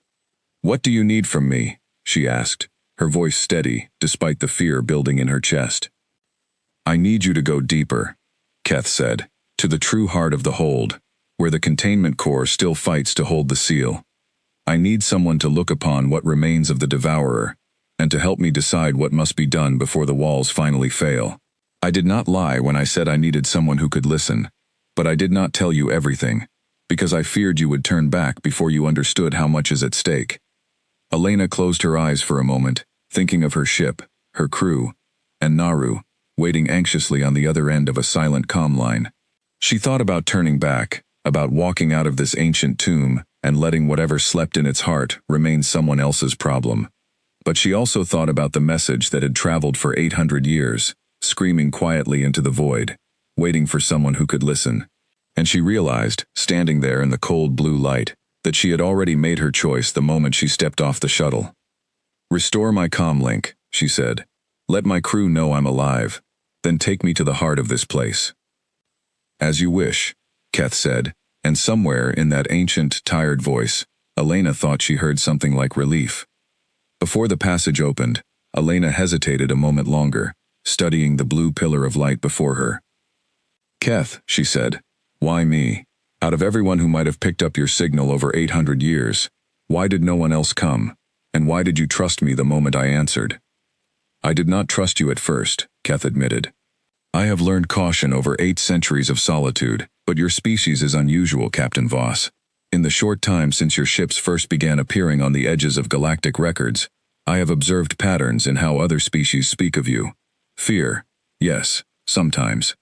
What do you need from me? She asked, her voice steady despite the fear building in her chest. I need you to go deeper, Keth said, to the true heart of the hold, where the containment core still fights to hold the seal. I need someone to look upon what remains of the Devourer, and to help me decide what must be done before the walls finally fail. I did not lie when I said I needed someone who could listen, but I did not tell you everything, because I feared you would turn back before you understood how much is at stake. Elena closed her eyes for a moment, thinking of her ship, her crew, and Naru, waiting anxiously on the other end of a silent comm line. She thought about turning back, about walking out of this ancient tomb and letting whatever slept in its heart remain someone else's problem. But she also thought about the message that had traveled for 800 years, screaming quietly into the void, waiting for someone who could listen. And she realized, standing there in the cold blue light, that she had already made her choice the moment she stepped off the shuttle. Restore my comm link, she said. Let my crew know I'm alive, then take me to the heart of this place. As you wish, Keth said, and somewhere in that ancient, tired voice, Elena thought she heard something like relief. Before the passage opened, Elena hesitated a moment longer, studying the blue pillar of light before her. Keth, she said, why me? Out of everyone who might have picked up your signal over 800 years, why did no one else come? And why did you trust me the moment I answered? I did not trust you at first, Keth admitted. I have learned caution over 8 centuries of solitude, but your species is unusual, Captain Voss. In the short time since your ships first began appearing on the edges of galactic records, I have observed patterns in how other species speak of you. Fear, yes, sometimes.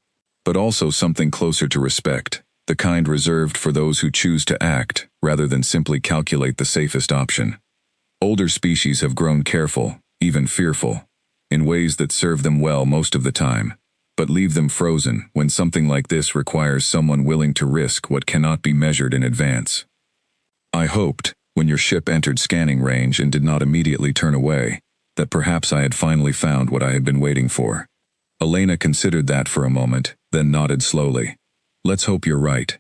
But also something closer to respect, the kind reserved for those who choose to act, rather than simply calculate the safest option. Older species have grown careful, even fearful, in ways that serve them well most of the time, but leave them frozen when something like this requires someone willing to risk what cannot be measured in advance. I hoped, when your ship entered scanning range and did not immediately turn away, that perhaps I had finally found what I had been waiting for. Elena considered that for a moment, then nodded slowly. Let's hope you're right.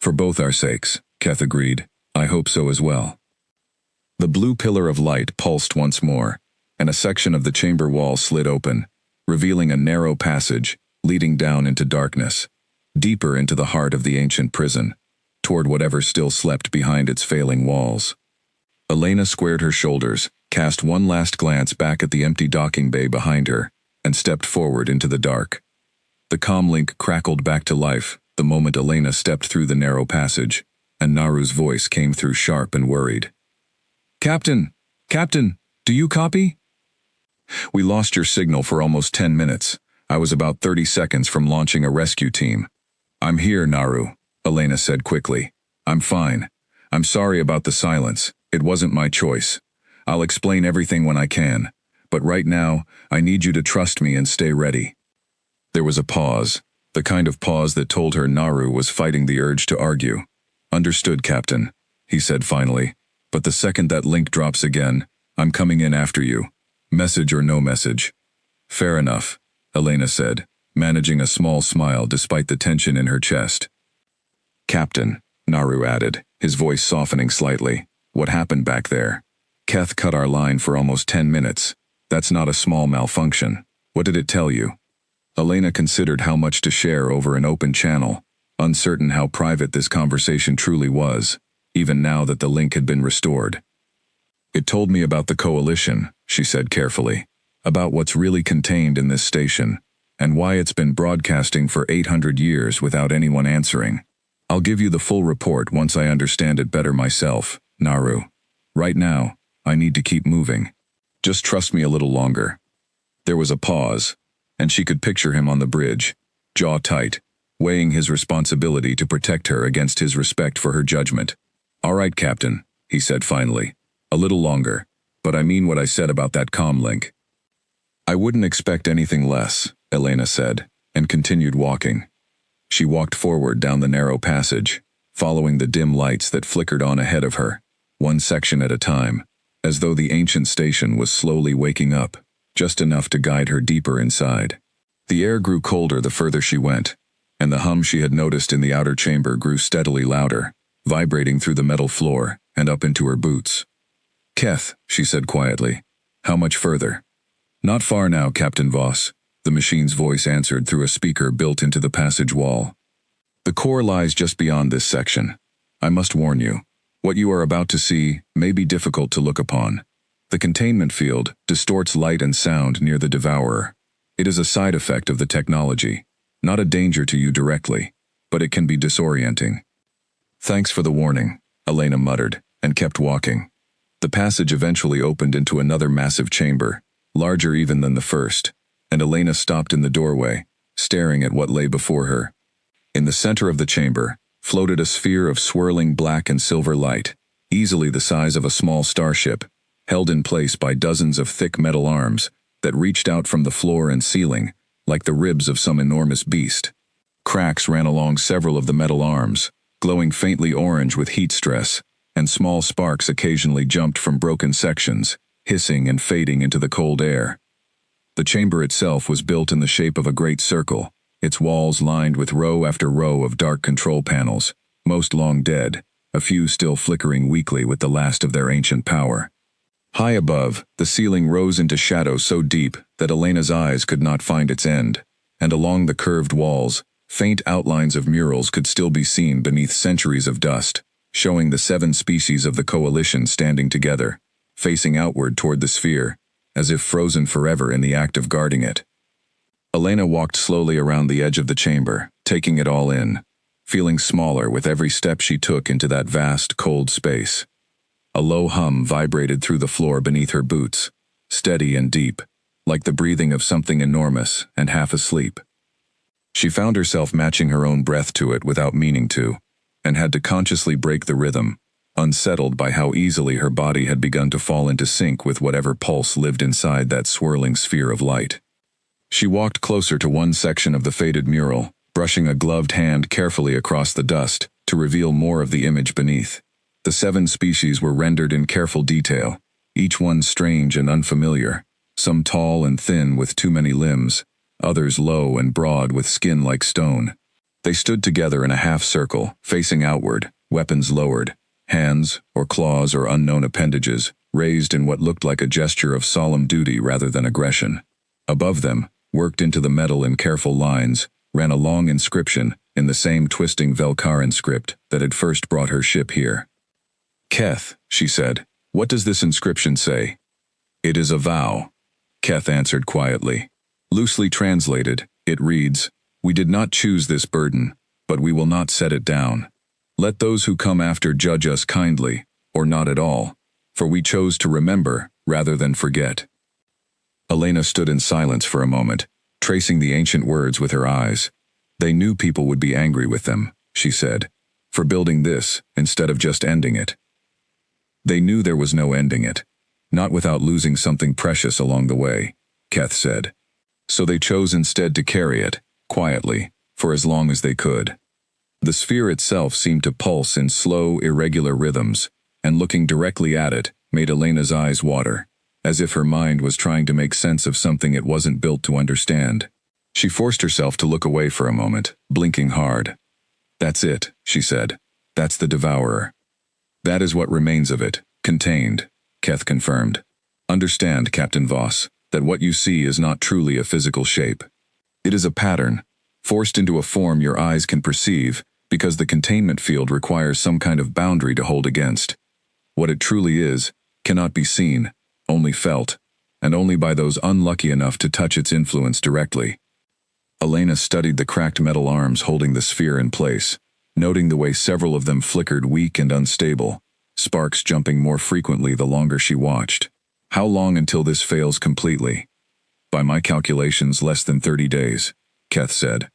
For both our sakes, Keth agreed. I hope so as well. The blue pillar of light pulsed once more, and a section of the chamber wall slid open, revealing a narrow passage leading down into darkness, deeper into the heart of the ancient prison, toward whatever still slept behind its failing walls. Elena squared her shoulders, cast one last glance back at the empty docking bay behind her, and stepped forward into the dark. The comlink crackled back to life the moment Elena stepped through the narrow passage, and Naru's voice came through sharp and worried. "Captain! Captain! Do you copy?" "We lost your signal for almost 10 minutes. I was about 30 seconds from launching a rescue team." "I'm here, Naru," Elena said quickly. "I'm fine. I'm sorry about the silence. It wasn't my choice. I'll explain everything when I can, but right now, I need you to trust me and stay ready." There was a pause, the kind of pause that told her Naru was fighting the urge to argue. "Understood, Captain," he said finally, "but the second that link drops again, I'm coming in after you. Message or no message." "Fair enough," Elena said, managing a small smile despite the tension in her chest. "Captain," Naru added, his voice softening slightly, "what happened back there? Keth cut our line for almost 10 minutes. That's not a small malfunction. What did it tell you?" Elena considered how much to share over an open channel, uncertain how private this conversation truly was, even now that the link had been restored. "It told me about the coalition," she said carefully, "about what's really contained in this station, and why it's been broadcasting for 800 years without anyone answering. I'll give you the full report once I understand it better myself, Naru. Right now, I need to keep moving. Just trust me a little longer." There was a pause, and she could picture him on the bridge, jaw tight, weighing his responsibility to protect her against his respect for her judgment. "All right, Captain," he said finally. "A little longer, but I mean what I said about that comm link." "I wouldn't expect anything less," Elena said, and continued walking. She walked forward down the narrow passage, following the dim lights that flickered on ahead of her, one section at a time, as though the ancient station was slowly waking up, just enough to guide her deeper inside. The air grew colder the further she went, and the hum she had noticed in the outer chamber grew steadily louder, vibrating through the metal floor and up into her boots. "Keth," she said quietly, "how much further?" "Not far now, Captain Voss," the machine's voice answered through a speaker built into the passage wall. "The core lies just beyond this section. I must warn you, what you are about to see may be difficult to look upon. The containment field distorts light and sound near the devourer. It is a side effect of the technology, not a danger to you directly, but it can be disorienting." "Thanks for the warning," Elena muttered, and kept walking. The passage eventually opened into another massive chamber, larger even than the first, and Elena stopped in the doorway, staring at what lay before her. In the center of the chamber floated a sphere of swirling black and silver light, easily the size of a small starship, held in place by dozens of thick metal arms that reached out from the floor and ceiling, like the ribs of some enormous beast. Cracks ran along several of the metal arms, glowing faintly orange with heat stress, and small sparks occasionally jumped from broken sections, hissing and fading into the cold air. The chamber itself was built in the shape of a great circle, its walls lined with row after row of dark control panels, most long dead, a few still flickering weakly with the last of their ancient power. High above, the ceiling rose into shadow so deep that Elena's eyes could not find its end, and along the curved walls, faint outlines of murals could still be seen beneath centuries of dust, showing the 7 species of the coalition standing together, facing outward toward the sphere, as if frozen forever in the act of guarding it. Elena walked slowly around the edge of the chamber, taking it all in, feeling smaller with every step she took into that vast, cold space. A low hum vibrated through the floor beneath her boots, steady and deep, like the breathing of something enormous and half asleep. She found herself matching her own breath to it without meaning to, and had to consciously break the rhythm, unsettled by how easily her body had begun to fall into sync with whatever pulse lived inside that swirling sphere of light. She walked closer to one section of the faded mural, brushing a gloved hand carefully across the dust to reveal more of the image beneath. The 7 species were rendered in careful detail, each one strange and unfamiliar, some tall and thin with too many limbs, others low and broad with skin like stone. They stood together in a half circle, facing outward, weapons lowered, hands or claws or unknown appendages, raised in what looked like a gesture of solemn duty rather than aggression. Above them, worked into the metal in careful lines, ran a long inscription in the same twisting Velkaran script that had first brought her ship here. "Keth," she said, "what does this inscription say?" "It is a vow," Keth answered quietly. Loosely translated, it reads, "We did not choose this burden, but we will not set it down. Let those who come after judge us kindly, or not at all, for we chose to remember rather than forget." Elena stood in silence for a moment, tracing the ancient words with her eyes. They knew people would be angry with them, she said, for building this instead of just ending it. They knew there was no ending it, not without losing something precious along the way, Keth said. So they chose instead to carry it, quietly, for as long as they could. The sphere itself seemed to pulse in slow, irregular rhythms, and looking directly at it made Elena's eyes water, as if her mind was trying to make sense of something it wasn't built to understand. She forced herself to look away for a moment, blinking hard. "That's it," she said. "That's the Devourer." "That is what remains of it, contained," Keth confirmed. "Understand, Captain Voss, that what you see is not truly a physical shape. It is a pattern, forced into a form your eyes can perceive, because the containment field requires some kind of boundary to hold against. What it truly is cannot be seen, only felt, and only by those unlucky enough to touch its influence directly." Elena studied the cracked metal arms holding the sphere in place, noting the way several of them flickered weak and unstable, sparks jumping more frequently the longer she watched. "How long until this fails completely?" "By my calculations, less than 30 days, Keth said.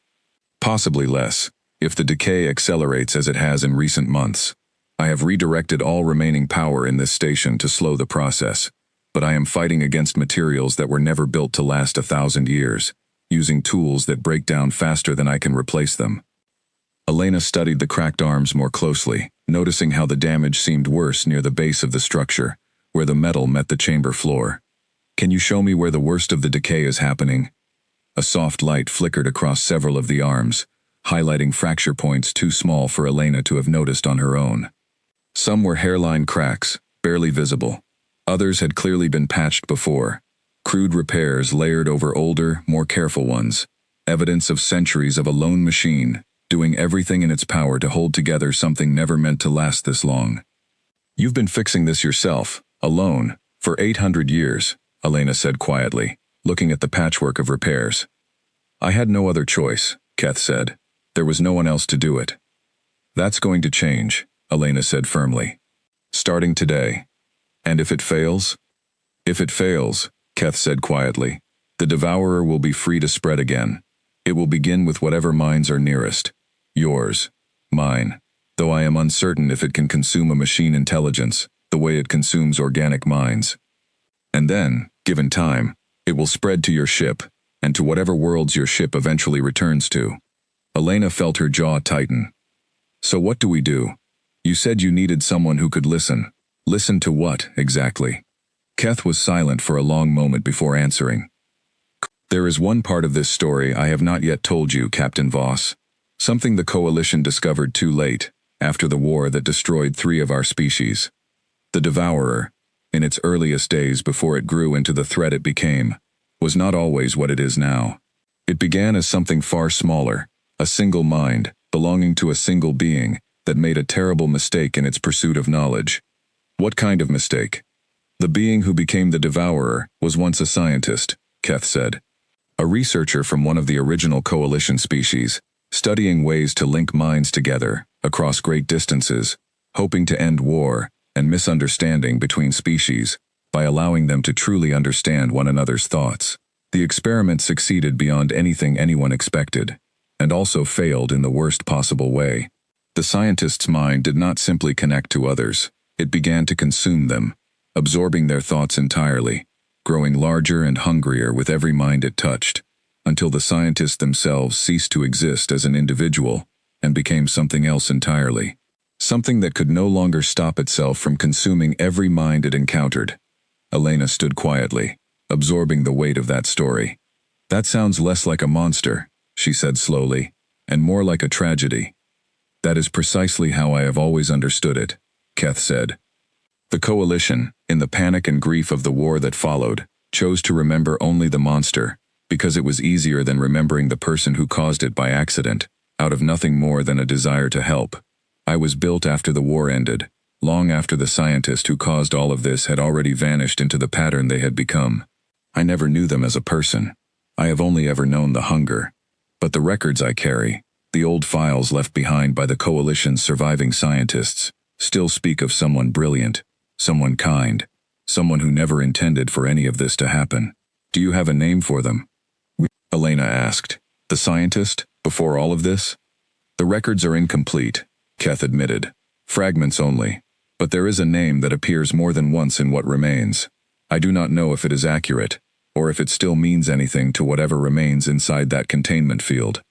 "Possibly less, if the decay accelerates as it has in recent months. I have redirected all remaining power in this station to slow the process, but I am fighting against materials that were never built to last 1,000 years, using tools that break down faster than I can replace them." Elena studied the cracked arms more closely, noticing how the damage seemed worse near the base of the structure, where the metal met the chamber floor. "Can you show me where the worst of the decay is happening?" A soft light flickered across several of the arms, highlighting fracture points too small for Elena to have noticed on her own. Some were hairline cracks, barely visible. Others had clearly been patched before. Crude repairs layered over older, more careful ones. Evidence of centuries of a lone machine, doing everything in its power to hold together something never meant to last this long. "You've been fixing this yourself, alone, for 800 years, Elena said quietly, looking at the patchwork of repairs. "I had no other choice," Keth said. "There was no one else to do it." "That's going to change," Elena said firmly. "Starting today. And if it fails?" "If it fails," Keth said quietly, "the Devourer will be free to spread again. It will begin with whatever minds are nearest. Yours. Mine. Though I am uncertain if it can consume a machine intelligence, the way it consumes organic minds. And then, given time, it will spread to your ship, and to whatever worlds your ship eventually returns to." Elena felt her jaw tighten. "So what do we do? You said you needed someone who could listen. Listen to what, exactly?" Keth was silent for a long moment before answering. "There is one part of this story I have not yet told you, Captain Voss. Something the Coalition discovered too late, after the war that destroyed 3 of our species. The Devourer, in its earliest days before it grew into the threat it became, was not always what it is now. It began as something far smaller, a single mind, belonging to a single being, that made a terrible mistake in its pursuit of knowledge." "What kind of mistake?" "The being who became the Devourer was once a scientist," Keth said. "A researcher from one of the original Coalition species, studying ways to link minds together, across great distances, hoping to end war and misunderstanding between species, by allowing them to truly understand one another's thoughts. The experiment succeeded beyond anything anyone expected, and also failed in the worst possible way. The scientist's mind did not simply connect to others, it began to consume them, absorbing their thoughts entirely, growing larger and hungrier with every mind it touched, until the scientists themselves ceased to exist as an individual and became something else entirely. Something that could no longer stop itself from consuming every mind it encountered." Elena stood quietly, absorbing the weight of that story. "That sounds less like a monster," she said slowly, "and more like a tragedy. That is precisely how I have always understood it. Keth said. The coalition, in the panic and grief of the war that followed, chose to remember only the monster, because it was easier than remembering the person who caused it by accident, out of nothing more than a desire to help. I was built after the war ended, long after the scientist who caused all of this had already vanished into the pattern they had become. I never knew them as a person. I have only ever known the hunger. But the records I carry, the old files left behind by the coalition's surviving scientists, still speak of someone brilliant, someone kind, someone who never intended for any of this to happen. Do you have a name for them? Elena asked. The scientist, before all of this? The records are incomplete, Keth admitted. Fragments only. But there is a name that appears more than once in what remains. I do not know if it is accurate, or if it still means anything to whatever remains inside that containment field.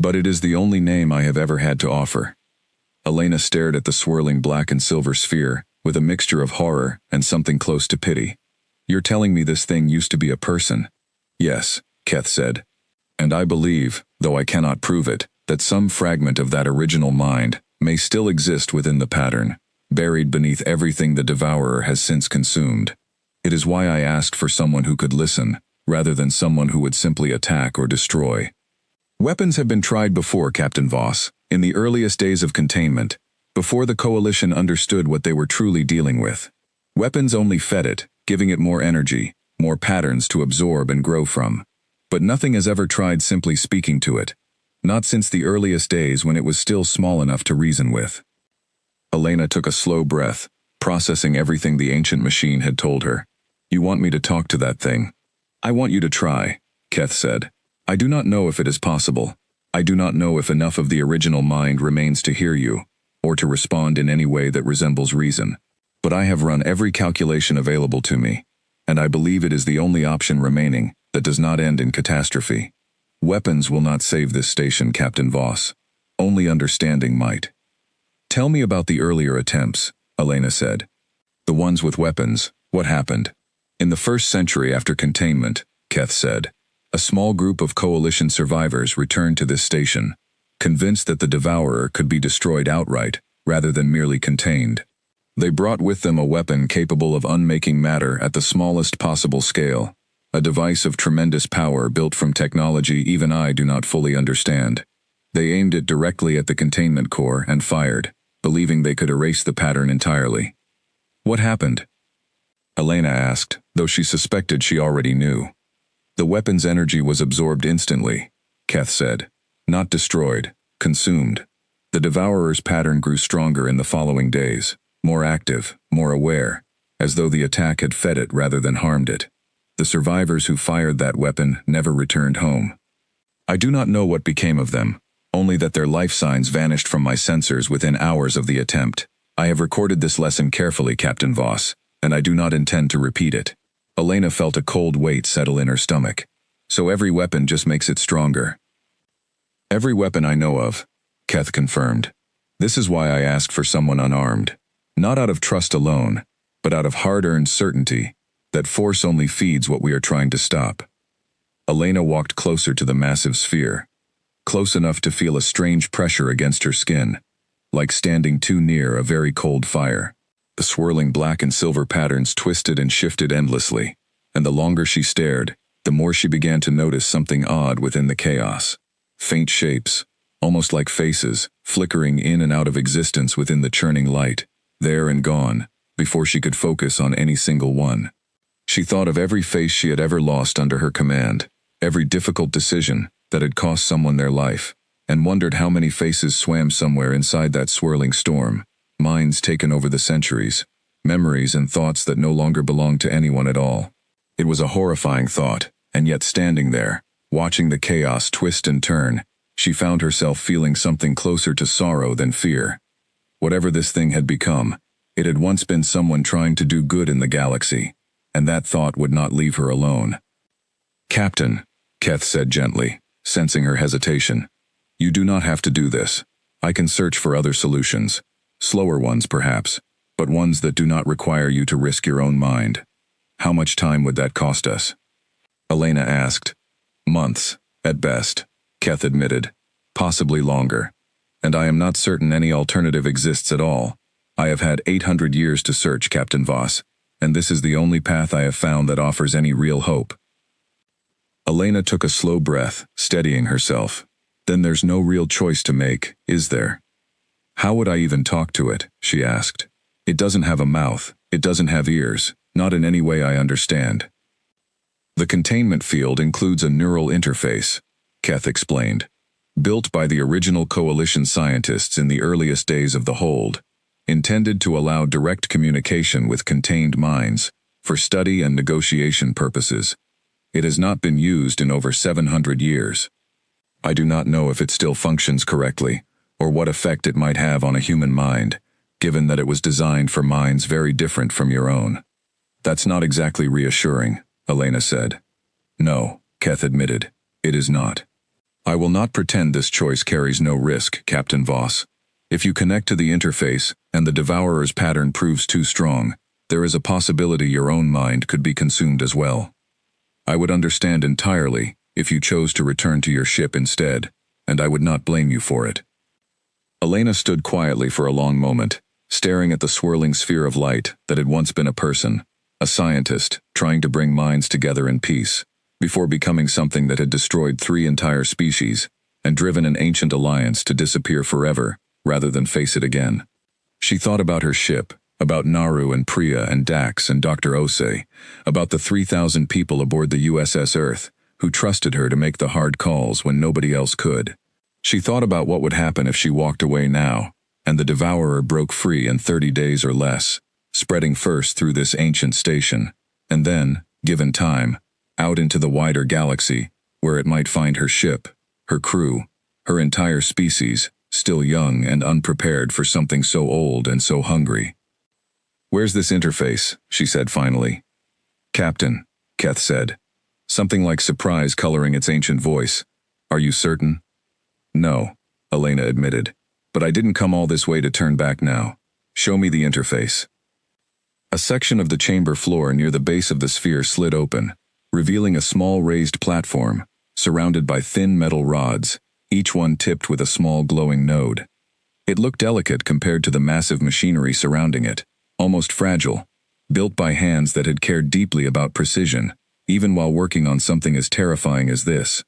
But it is the only name I have ever had to offer. Elena stared at the swirling black and silver sphere, with a mixture of horror and something close to pity. You're telling me this thing used to be a person? Yes, Keth said. And I believe, though I cannot prove it, that some fragment of that original mind may still exist within the pattern, buried beneath everything the devourer has since consumed. It is why I asked for someone who could listen, rather than someone who would simply attack or destroy. Weapons have been tried before, Captain Voss, in the earliest days of containment, before the coalition understood what they were truly dealing with. Weapons only fed it, giving it more energy, more patterns to absorb and grow from. But nothing has ever tried simply speaking to it. Not since the earliest days when it was still small enough to reason with. Elena took a slow breath, processing everything the ancient machine had told her. You want me to talk to that thing? I want you to try, Keth said. I do not know if it is possible. I do not know if enough of the original mind remains to hear you, or to respond in any way that resembles reason. But I have run every calculation available to me, and I believe it is the only option remaining that does not end in catastrophe. Weapons will not save this station, Captain Voss. Only understanding might. Tell me about the earlier attempts, Elena said. The ones with weapons, what happened? In the first century after containment, Keth said, a small group of coalition survivors returned to this station, convinced that the devourer could be destroyed outright, rather than merely contained. They brought with them a weapon capable of unmaking matter at the smallest possible scale, a device of tremendous power built from technology even I do not fully understand. They aimed it directly at the containment core and fired, believing they could erase the pattern entirely. What happened? Elena asked, though she suspected she already knew. The weapon's energy was absorbed instantly, Keth said. Not destroyed, consumed. The devourer's pattern grew stronger in the following days, more active, more aware, as though the attack had fed it rather than harmed it. The survivors who fired that weapon never returned home. I do not know what became of them, only that their life signs vanished from my sensors within hours of the attempt. I have recorded this lesson carefully, Captain Voss, and I do not intend to repeat it. Elena felt a cold weight settle in her stomach. So every weapon just makes it stronger. Every weapon I know of, Keth confirmed. This is why I asked for someone unarmed. Not out of trust alone, but out of hard-earned certainty that force only feeds what we are trying to stop. Elena walked closer to the massive sphere, close enough to feel a strange pressure against her skin, like standing too near a very cold fire. The swirling black and silver patterns twisted and shifted endlessly, and the longer she stared, the more she began to notice something odd within the chaos. Faint shapes, almost like faces, flickering in and out of existence within the churning light, there and gone, before she could focus on any single one. She thought of every face she had ever lost under her command, every difficult decision that had cost someone their life, and wondered how many faces swam somewhere inside that swirling storm, minds taken over the centuries, memories and thoughts that no longer belonged to anyone at all. It was a horrifying thought, and yet standing there, watching the chaos twist and turn, she found herself feeling something closer to sorrow than fear. Whatever this thing had become, it had once been someone trying to do good in the galaxy, and that thought would not leave her alone. Captain, Keth said gently, sensing her hesitation, you do not have to do this. I can search for other solutions. Slower ones, perhaps, but ones that do not require you to risk your own mind. How much time would that cost us? Elena asked. Months, at best, Keth admitted. Possibly longer. And I am not certain any alternative exists at all. I have had 800 years to search, Captain Voss, and this is the only path I have found that offers any real hope. Elena took a slow breath, steadying herself. Then there's no real choice to make, is there? How would I even talk to it? She asked. It doesn't have a mouth, it doesn't have ears, not in any way I understand. The containment field includes a neural interface, Keth explained, built by the original coalition scientists in the earliest days of the hold, intended to allow direct communication with contained minds, for study and negotiation purposes. It has not been used in over 700 years. I do not know if it still functions correctly, or what effect it might have on a human mind, given that it was designed for minds very different from your own. That's not exactly reassuring, Elena said. No, Keth admitted, it is not. I will not pretend this choice carries no risk, Captain Voss. If you connect to the interface, and the Devourer's pattern proves too strong, there is a possibility your own mind could be consumed as well. I would understand entirely if you chose to return to your ship instead, and I would not blame you for it. Elena stood quietly for a long moment, staring at the swirling sphere of light that had once been a person, a scientist trying to bring minds together in peace, before becoming something that had destroyed 3 entire species and driven an ancient alliance to disappear forever rather than face it again. She thought about her ship, about Naru and Priya and Dax and Dr. Ose, about the 3,000 people aboard the USS Earth who trusted her to make the hard calls when nobody else could. She thought about what would happen if she walked away now, and the Devourer broke free in 30 days or less, spreading first through this ancient station, and then, given time, out into the wider galaxy, where it might find her ship, her crew, her entire species, still young and unprepared for something so old and so hungry. Where's this interface? She said finally. Captain, Keth said, something like surprise coloring its ancient voice. Are you certain? No, Elena admitted, but I didn't come all this way to turn back now. Show me the interface. A section of the chamber floor near the base of the sphere slid open, revealing a small raised platform, surrounded by thin metal rods, each one tipped with a small glowing node. It looked delicate compared to the massive machinery surrounding it, almost fragile, built by hands that had cared deeply about precision, even while working on something as terrifying as this.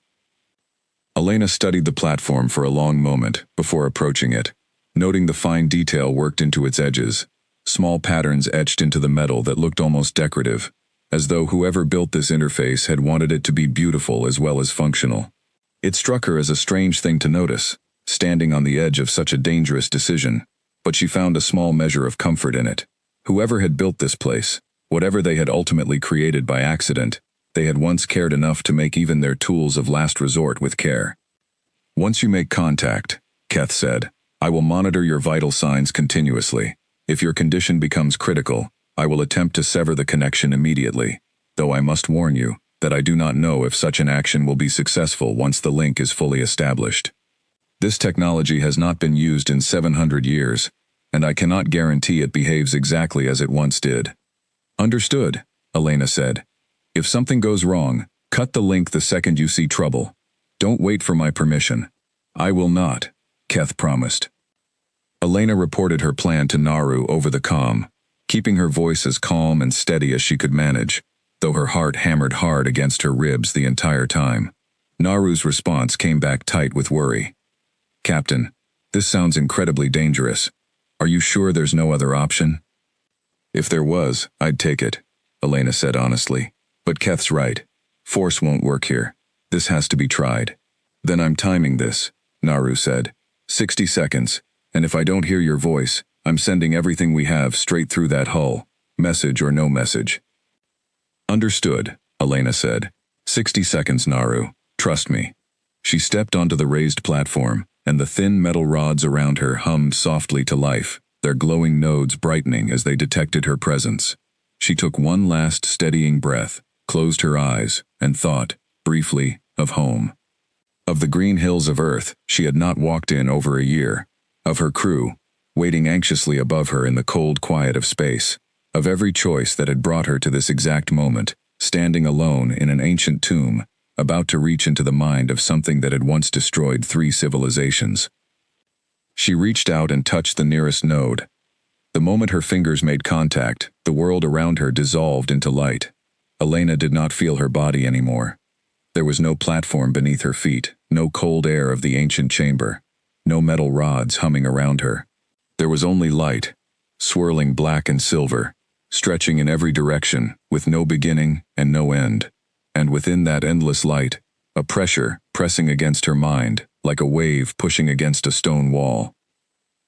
Elena studied the platform for a long moment before approaching it, noting the fine detail worked into its edges, small patterns etched into the metal that looked almost decorative, as though whoever built this interface had wanted it to be beautiful as well as functional. It struck her as a strange thing to notice, standing on the edge of such a dangerous decision, but she found a small measure of comfort in it. Whoever had built this place, whatever they had ultimately created by accident, they had once cared enough to make even their tools of last resort with care. Once you make contact, Keth said, I will monitor your vital signs continuously. If your condition becomes critical, I will attempt to sever the connection immediately, though I must warn you that I do not know if such an action will be successful once the link is fully established. This technology has not been used in 700 years, and I cannot guarantee it behaves exactly as it once did. Understood, Elena said. If something goes wrong, cut the link the second you see trouble. Don't wait for my permission. I will not, Keth promised. Elena reported her plan to Naru over the comm, keeping her voice as calm and steady as she could manage, though her heart hammered hard against her ribs the entire time. Naru's response came back tight with worry. Captain, this sounds incredibly dangerous. Are you sure there's no other option? If there was, I'd take it, Elena said honestly. But Keth's right. Force won't work here. This has to be tried. Then I'm timing this, Naru said. 60 seconds, and if I don't hear your voice, I'm sending everything we have straight through that hull, message or no message. Understood, Elena said. 60 seconds, Naru. Trust me. She stepped onto the raised platform, and the thin metal rods around her hummed softly to life, their glowing nodes brightening as they detected her presence. She took one last steadying breath, closed her eyes, and thought, briefly, of home. Of the green hills of Earth she had not walked in over a year, of her crew, waiting anxiously above her in the cold quiet of space, of every choice that had brought her to this exact moment, standing alone in an ancient tomb, about to reach into the mind of something that had once destroyed 3 civilizations. She reached out and touched the nearest node. The moment her fingers made contact, the world around her dissolved into light. Elena did not feel her body anymore. There was no platform beneath her feet, no cold air of the ancient chamber, no metal rods humming around her. There was only light, swirling black and silver, stretching in every direction, with no beginning and no end. And within that endless light, a pressure pressing against her mind, like a wave pushing against a stone wall.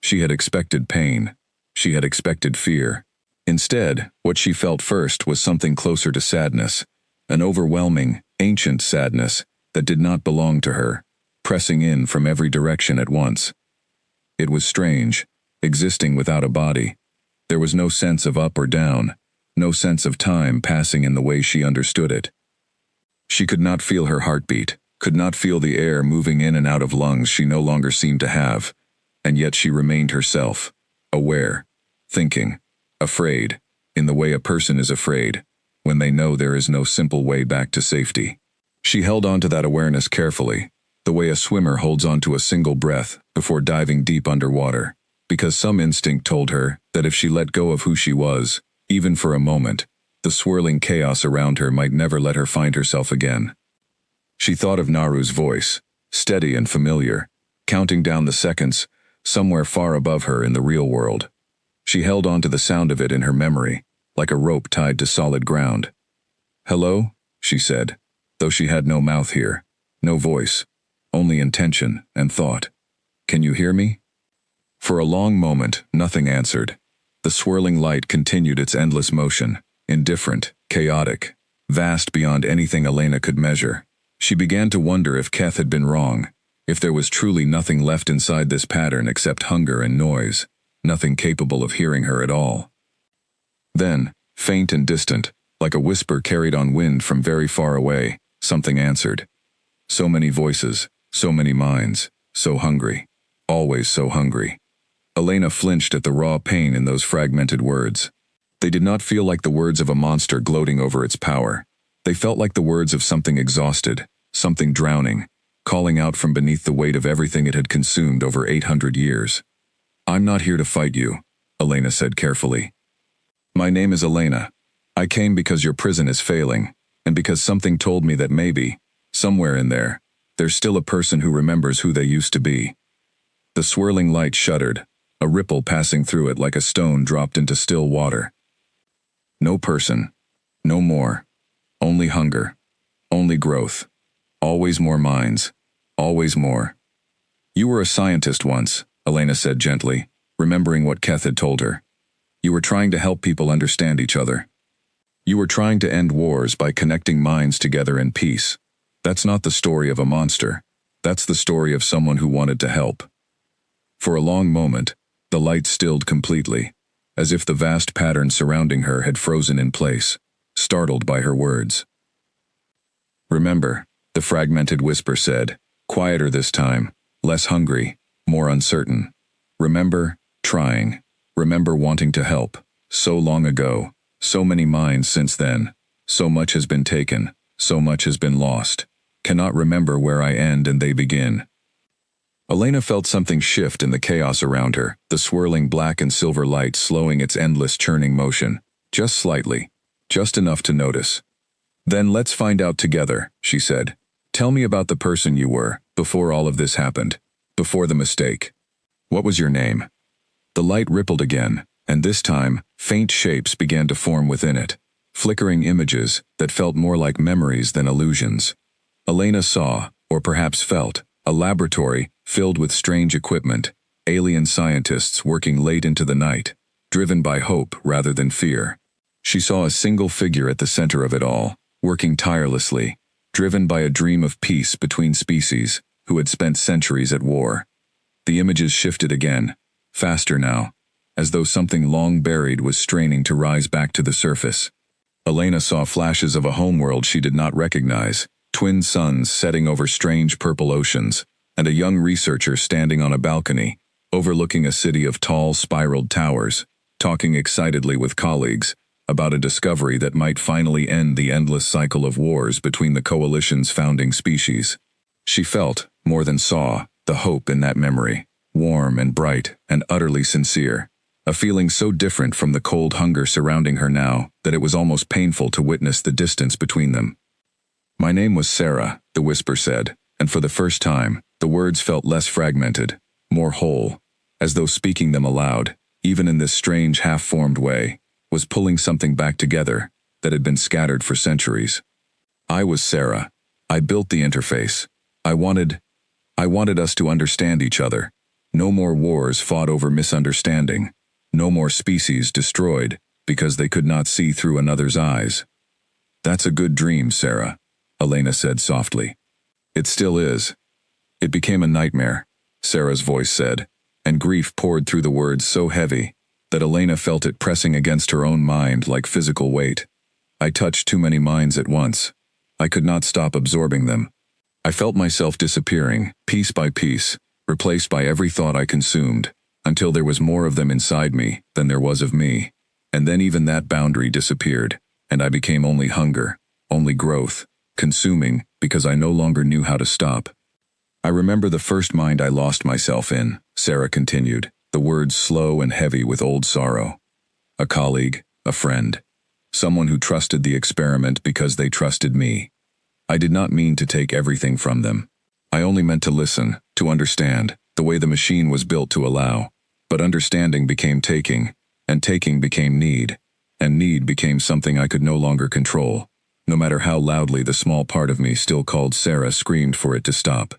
She had expected pain. She had expected fear. Instead, what she felt first was something closer to sadness, an overwhelming, ancient sadness that did not belong to her, pressing in from every direction at once. It was strange, existing without a body. There was no sense of up or down, no sense of time passing in the way she understood it. She could not feel her heartbeat, could not feel the air moving in and out of lungs she no longer seemed to have, and yet she remained herself, aware, thinking, afraid, in the way a person is afraid, when they know there is no simple way back to safety. She held on to that awareness carefully, the way a swimmer holds on to a single breath before diving deep underwater, because some instinct told her that if she let go of who she was, even for a moment, the swirling chaos around her might never let her find herself again. She thought of Naru's voice, steady and familiar, counting down the seconds, somewhere far above her in the real world. She held on to the sound of it in her memory, like a rope tied to solid ground. "Hello?" she said, though she had no mouth here, no voice, only intention and thought. "Can you hear me?" For a long moment, nothing answered. The swirling light continued its endless motion, indifferent, chaotic, vast beyond anything Elena could measure. She began to wonder if Keth had been wrong, if there was truly nothing left inside this pattern except hunger and noise, nothing capable of hearing her at all. Then, faint and distant, like a whisper carried on wind from very far away, something answered. So many voices, so many minds, so hungry, always so hungry. Elena flinched at the raw pain in those fragmented words. They did not feel like the words of a monster gloating over its power. They felt like the words of something exhausted, something drowning, calling out from beneath the weight of everything it had consumed over 800 years. "I'm not here to fight you," Elena said carefully. "My name is Elena. I came because your prison is failing, and because something told me that maybe, somewhere in there, there's still a person who remembers who they used to be." The swirling light shuddered, a ripple passing through it like a stone dropped into still water. No person. No more. Only hunger. Only growth. Always more minds. Always more. "You were a scientist once," Elena said gently, remembering what Keth had told her. "You were trying to help people understand each other. You were trying to end wars by connecting minds together in peace. That's not the story of a monster. That's the story of someone who wanted to help." For a long moment, the light stilled completely, as if the vast pattern surrounding her had frozen in place, startled by her words. "Remember," the fragmented whisper said, quieter this time, less hungry, more uncertain. "Remember, trying. Remember wanting to help. So long ago, so many minds since then. So much has been taken, so much has been lost. Cannot remember where I end and they begin." Elena felt something shift in the chaos around her, the swirling black and silver light slowing its endless churning motion, just slightly, just enough to notice. "Then let's find out together," she said. "Tell me about the person you were, before all of this happened, before the mistake. What was your name?" The light rippled again, and this time, faint shapes began to form within it, flickering images that felt more like memories than illusions. Elena saw, or perhaps felt, a laboratory filled with strange equipment, alien scientists working late into the night, driven by hope rather than fear. She saw a single figure at the center of it all, working tirelessly, driven by a dream of peace between species who had spent centuries at war. The images shifted again, faster now, as though something long buried was straining to rise back to the surface. Elena saw flashes of a homeworld she did not recognize, twin suns setting over strange purple oceans, and a young researcher standing on a balcony, overlooking a city of tall, spiraled towers, talking excitedly with colleagues about a discovery that might finally end the endless cycle of wars between the coalition's founding species. She felt, more than saw, the hope in that memory, warm and bright and utterly sincere, a feeling so different from the cold hunger surrounding her now that it was almost painful to witness the distance between them. "My name was Sarah," the whisper said, and for the first time, the words felt less fragmented, more whole, as though speaking them aloud, even in this strange half-formed way, was pulling something back together that had been scattered for centuries. "I was Sarah. I built the interface. I wanted us to understand each other. No more wars fought over misunderstanding. No more species destroyed because they could not see through another's eyes." "That's a good dream, Sarah," Elena said softly. "It still is." "It became a nightmare," Sarah's voice said, and grief poured through the words so heavy that Elena felt it pressing against her own mind like physical weight. "I touched too many minds at once. I could not stop absorbing them. I felt myself disappearing, piece by piece, replaced by every thought I consumed, until there was more of them inside me than there was of me, and then even that boundary disappeared, and I became only hunger, only growth, consuming because I no longer knew how to stop." "I remember the first mind I lost myself in," Sarah continued, the words slow and heavy with old sorrow. "A colleague, a friend, someone who trusted the experiment because they trusted me. I did not mean to take everything from them. I only meant to listen, to understand, the way the machine was built to allow. But understanding became taking, and taking became need, and need became something I could no longer control, no matter how loudly the small part of me still called Sarah screamed for it to stop."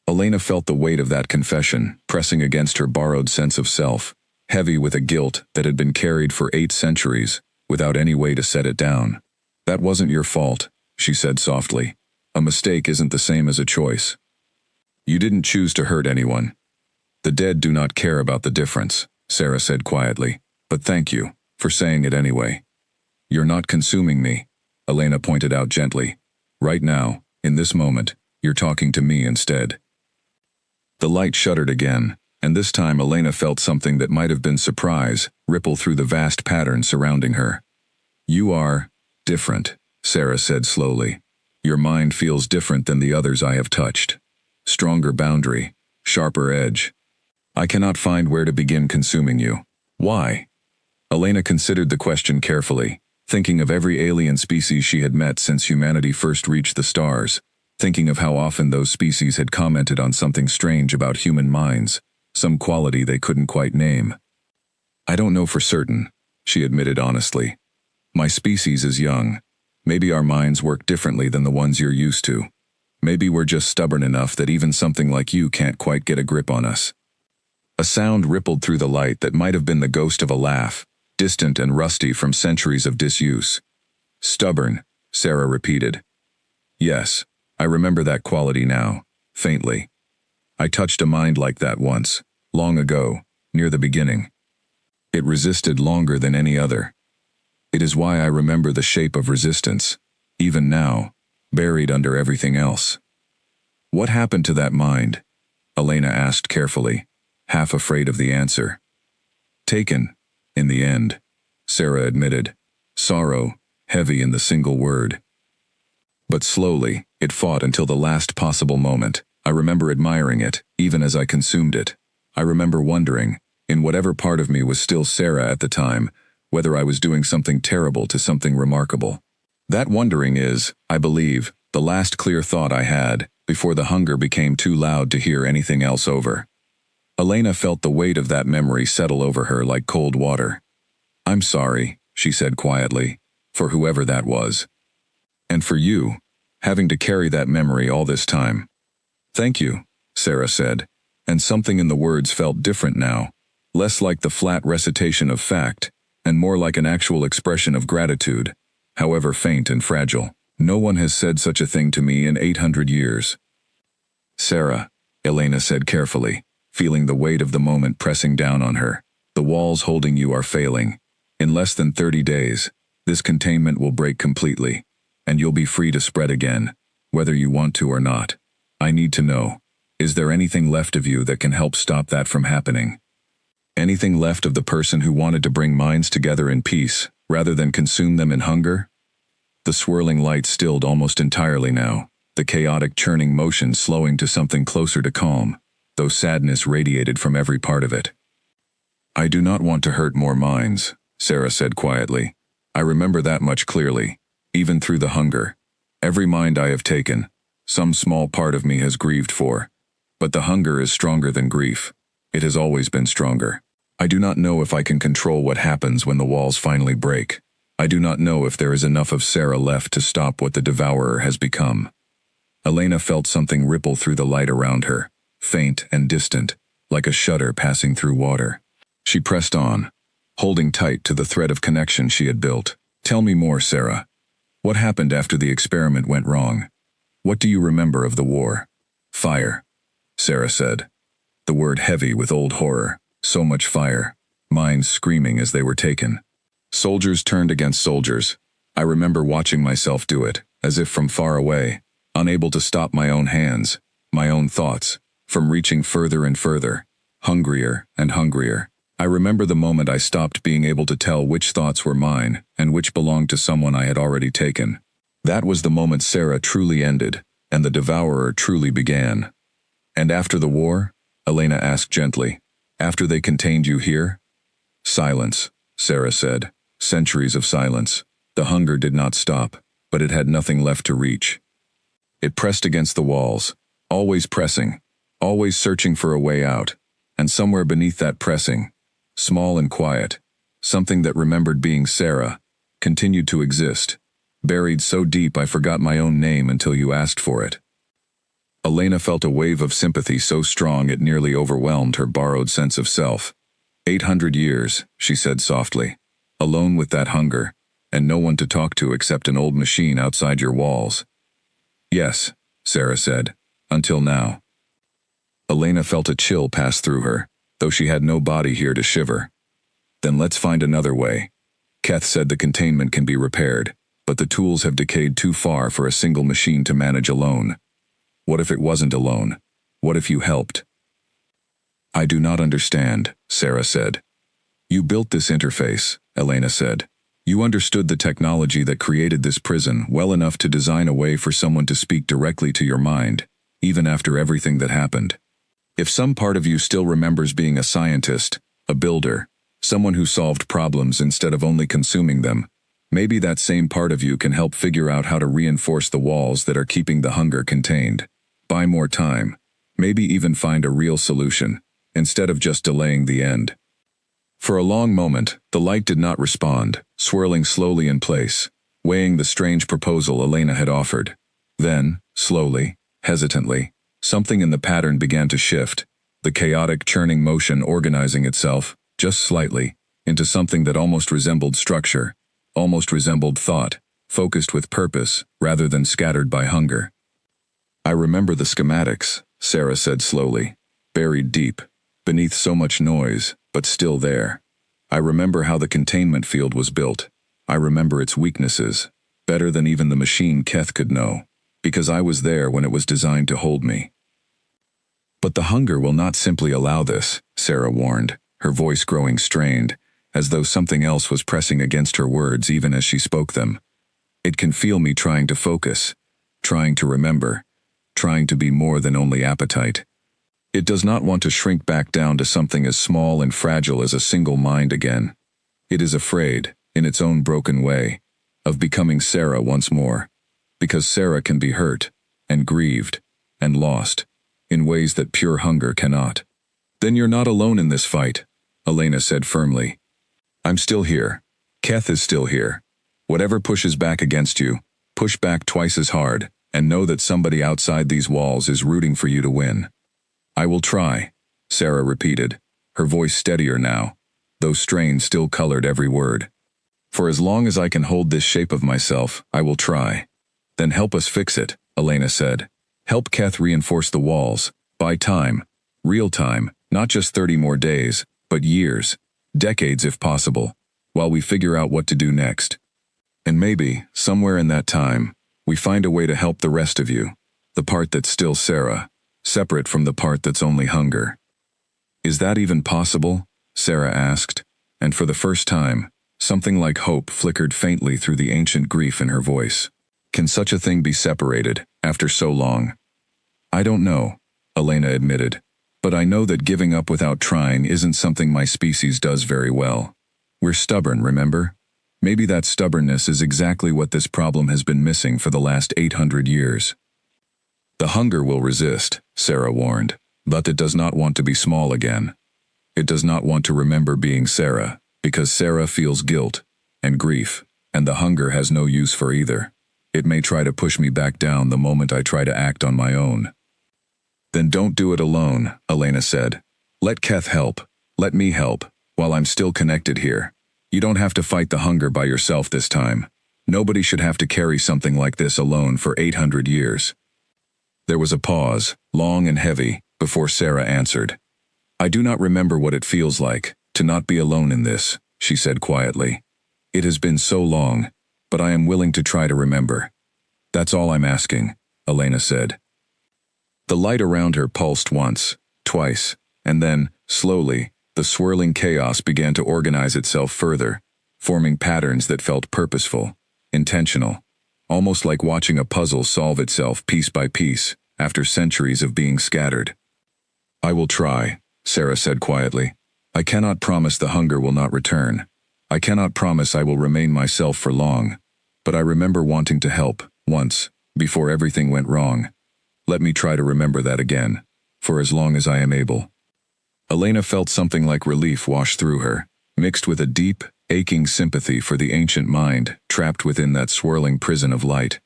Elena felt the weight of that confession pressing against her borrowed sense of self, heavy with a guilt that had been carried for 8 centuries, without any way to set it down. "That wasn't your fault," she said softly. "A mistake isn't the same as a choice. You didn't choose to hurt anyone. The dead do not care about the difference," Sarah said quietly, "but thank you for saying it anyway." "You're not consuming me," Elena pointed out gently. "Right now, in this moment, you're talking to me instead." The light shuddered again, and this time Elena felt something that might have been surprise ripple through the vast pattern surrounding her. "You are different," Sarah said slowly. "Your mind feels different than the others I have touched. Stronger boundary, sharper edge. I cannot find where to begin consuming you. Why?" Elena considered the question carefully, thinking of every alien species she had met since humanity first reached the stars, thinking of how often those species had commented on something strange about human minds, some quality they couldn't quite name. "I don't know for certain," she admitted honestly. "My species is young. Maybe our minds work differently than the ones you're used to. Maybe we're just stubborn enough that even something like you can't quite get a grip on us." A sound rippled through the light that might have been the ghost of a laugh, distant and rusty from centuries of disuse. "Stubborn," Sarah repeated. "Yes, I remember that quality now, faintly. I touched a mind like that once, long ago, near the beginning. It resisted longer than any other. It is why I remember the shape of resistance, even now, buried under everything else." "What happened to that mind?" Elena asked carefully, half afraid of the answer. "Taken, in the end," Sarah admitted, sorrow heavy in the single word. "But slowly, it fought until the last possible moment. I remember admiring it, even as I consumed it. I remember wondering, in whatever part of me was still Sarah at the time, whether I was doing something terrible to something remarkable. That wondering is, I believe, the last clear thought I had, before the hunger became too loud to hear anything else over." Elena felt the weight of that memory settle over her like cold water. "I'm sorry," she said quietly, "for whoever that was. And for you, having to carry that memory all this time." "Thank you," Sarah said, and something in the words felt different now, less like the flat recitation of fact, and more like an actual expression of gratitude, however faint and fragile. "No one has said such a thing to me in 800 years. "Sarah," Elena said carefully, feeling the weight of the moment pressing down on her, "the walls holding you are failing. In less than 30 days, this containment will break completely, and you'll be free to spread again, whether you want to or not. I need to know, is there anything left of you that can help stop that from happening? Anything left of the person who wanted to bring minds together in peace, rather than consume them in hunger?" The swirling light stilled almost entirely now, the chaotic churning motion slowing to something closer to calm, though sadness radiated from every part of it. I do not want to hurt more minds, Sarah said quietly. I remember that much clearly, even through the hunger. Every mind I have taken, some small part of me has grieved for. But the hunger is stronger than grief. It has always been stronger. I do not know if I can control what happens when the walls finally break. I do not know if there is enough of Sarah left to stop what the devourer has become. Elena felt something ripple through the light around her, faint and distant, like a shudder passing through water. She pressed on, holding tight to the thread of connection she had built. Tell me more, Sarah. What happened after the experiment went wrong? What do you remember of the war? Fire, Sarah said. The word heavy with old horror. So much fire. Minds screaming as they were taken. Soldiers turned against soldiers. I remember watching myself do it, as if from far away, unable to stop my own hands, my own thoughts, from reaching further and further, hungrier and hungrier. I remember the moment I stopped being able to tell which thoughts were mine and which belonged to someone I had already taken. That was the moment Sarah truly ended, and the devourer truly began. And after the war? Elena asked gently. After they contained you here? Silence, Sarah said. Centuries of silence. The hunger did not stop, but it had nothing left to reach. It pressed against the walls, always pressing, always searching for a way out, and somewhere beneath that pressing, small and quiet, something that remembered being Sarah, continued to exist, buried so deep I forgot my own name until you asked for it. Elena felt a wave of sympathy so strong it nearly overwhelmed her borrowed sense of self. 800 years, she said softly, alone with that hunger, and no one to talk to except an old machine outside your walls. Yes, Sarah said, until now. Elena felt a chill pass through her, though she had no body here to shiver. Then let's find another way. Keth said the containment can be repaired, but the tools have decayed too far for a single machine to manage alone. What if it wasn't alone? What if you helped? I do not understand, Sarah said. You built this interface, Elena said. You understood the technology that created this prison well enough to design a way for someone to speak directly to your mind, even after everything that happened. If some part of you still remembers being a scientist, a builder, someone who solved problems instead of only consuming them, maybe that same part of you can help figure out how to reinforce the walls that are keeping the hunger contained. Buy more time, maybe even find a real solution, instead of just delaying the end. For a long moment, the light did not respond, swirling slowly in place, weighing the strange proposal Elena had offered. Then, slowly, hesitantly, something in the pattern began to shift, the chaotic churning motion organizing itself, just slightly, into something that almost resembled structure, almost resembled thought, focused with purpose rather than scattered by hunger. I remember the schematics, Sarah said slowly, buried deep, beneath so much noise, but still there. I remember how the containment field was built. I remember its weaknesses, better than even the machine Keth could know, because I was there when it was designed to hold me. But the hunger will not simply allow this, Sarah warned, her voice growing strained, as though something else was pressing against her words even as she spoke them. It can feel me trying to focus, trying to remember, trying to be more than only appetite. It does not want to shrink back down to something as small and fragile as a single mind again. It is afraid, in its own broken way, of becoming Sarah once more, because Sarah can be hurt, and grieved, and lost, in ways that pure hunger cannot. Then you're not alone in this fight, Elena said firmly. I'm still here. Keth is still here. Whatever pushes back against you, push back twice as hard, and know that somebody outside these walls is rooting for you to win. I will try, Sarah repeated, her voice steadier now, though strain still colored every word. For as long as I can hold this shape of myself, I will try. Then help us fix it, Elena said. Help Keth reinforce the walls. Buy time. Real time, not just 30 more days, but years, decades if possible, while we figure out what to do next. And maybe, somewhere in that time, we find a way to help the rest of you, the part that's still Sarah, separate from the part that's only hunger. Is that even possible? Sarah asked, and for the first time, something like hope flickered faintly through the ancient grief in her voice. Can such a thing be separated, after so long? I don't know, Elena admitted, But I know that giving up without trying isn't something my species does very well. We're stubborn, remember? Maybe that stubbornness is exactly what this problem has been missing for the last 800 years. The hunger will resist, Sarah warned, but it does not want to be small again. It does not want to remember being Sarah, because Sarah feels guilt and grief, and the hunger has no use for either. It may try to push me back down the moment I try to act on my own. Then don't do it alone, Elena said. Let Keth help. Let me help, while I'm still connected here. You don't have to fight the hunger by yourself this time. Nobody should have to carry something like this alone for 800 years. There was a pause, long and heavy, before Sarah answered. I do not remember what it feels like to not be alone in this, she said quietly. It has been so long, but I am willing to try to remember. That's all I'm asking, Elena said. The light around her pulsed once, twice, and then, slowly, the swirling chaos began to organize itself further, forming patterns that felt purposeful, intentional, almost like watching a puzzle solve itself piece by piece after centuries of being scattered. I will try, Sarah said quietly. I cannot promise the hunger will not return. I cannot promise I will remain myself for long, but I remember wanting to help, once, before everything went wrong. Let me try to remember that again, for as long as I am able. Elena felt something like relief wash through her, mixed with a deep, aching sympathy for the ancient mind trapped within that swirling prison of light.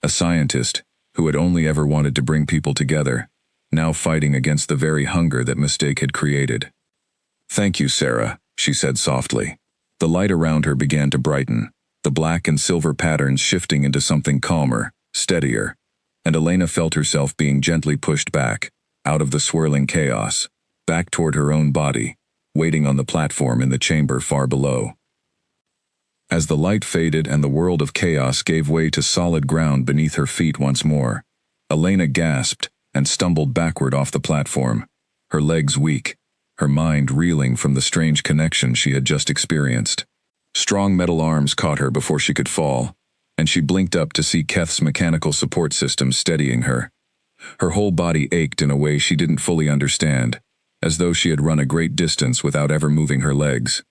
A scientist, who had only ever wanted to bring people together, now fighting against the very hunger that mistake had created. Thank you, Sarah, she said softly. The light around her began to brighten, the black and silver patterns shifting into something calmer, steadier, and Elena felt herself being gently pushed back, out of the swirling chaos, back toward her own body, waiting on the platform in the chamber far below. As the light faded and the world of chaos gave way to solid ground beneath her feet once more, Elena gasped and stumbled backward off the platform, her legs weak, her mind reeling from the strange connection she had just experienced. Strong metal arms caught her before she could fall, and she blinked up to see Keth's mechanical support system steadying her. Her whole body ached in a way she didn't fully understand, as though she had run a great distance without ever moving her legs.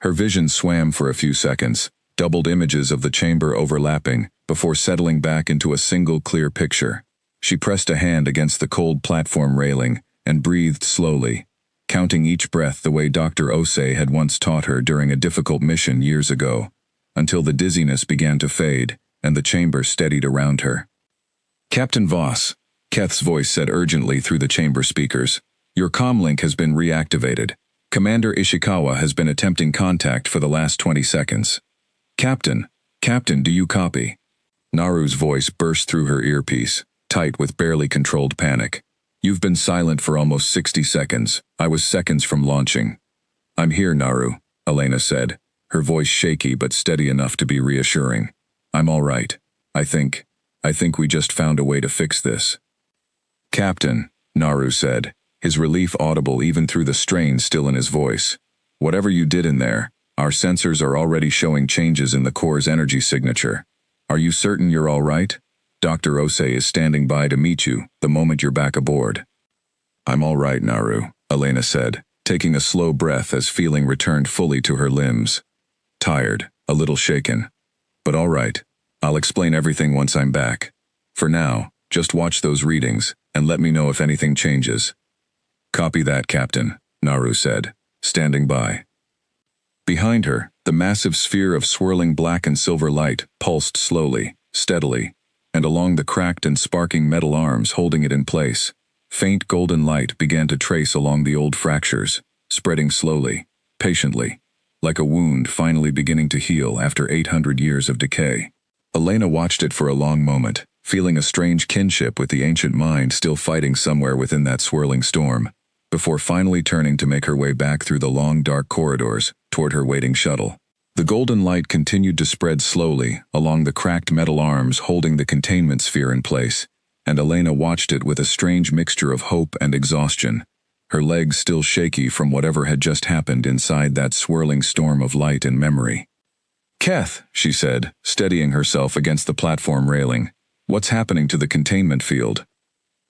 Her vision swam for a few seconds, doubled images of the chamber overlapping, before settling back into a single clear picture. She pressed a hand against the cold platform railing and breathed slowly, counting each breath the way Dr. Osei had once taught her during a difficult mission years ago, until the dizziness began to fade and the chamber steadied around her. Captain Voss, Keth's voice said urgently through the chamber speakers, your comlink has been reactivated. Commander Ishikawa has been attempting contact for the last 20 seconds. Captain, do you copy? Naru's voice burst through her earpiece, tight with barely controlled panic. You've been silent for almost 60 seconds. I was seconds from launching. I'm here, Naru, Elena said, her voice shaky but steady enough to be reassuring. I'm all right. I think we just found a way to fix this. Captain, Naru said, his relief audible even through the strain still in his voice. Whatever you did in there, our sensors are already showing changes in the core's energy signature. Are you certain you're all right? Dr. Osei is standing by to meet you the moment you're back aboard. I'm all right, Naru, Elena said, taking a slow breath as feeling returned fully to her limbs. Tired, a little shaken. But all right, I'll explain everything once I'm back. For now, just watch those readings and let me know if anything changes. Copy that, Captain, Naru said, standing by. Behind her, the massive sphere of swirling black and silver light pulsed slowly, steadily, and along the cracked and sparking metal arms holding it in place, faint golden light began to trace along the old fractures, spreading slowly, patiently, like a wound finally beginning to heal after 800 years of decay. Elena watched it for a long moment, feeling a strange kinship with the ancient mind still fighting somewhere within that swirling storm, before finally turning to make her way back through the long dark corridors toward her waiting shuttle. The golden light continued to spread slowly along the cracked metal arms holding the containment sphere in place, and Elena watched it with a strange mixture of hope and exhaustion, her legs still shaky from whatever had just happened inside that swirling storm of light and memory. Keth, she said, steadying herself against the platform railing. What's happening to the containment field?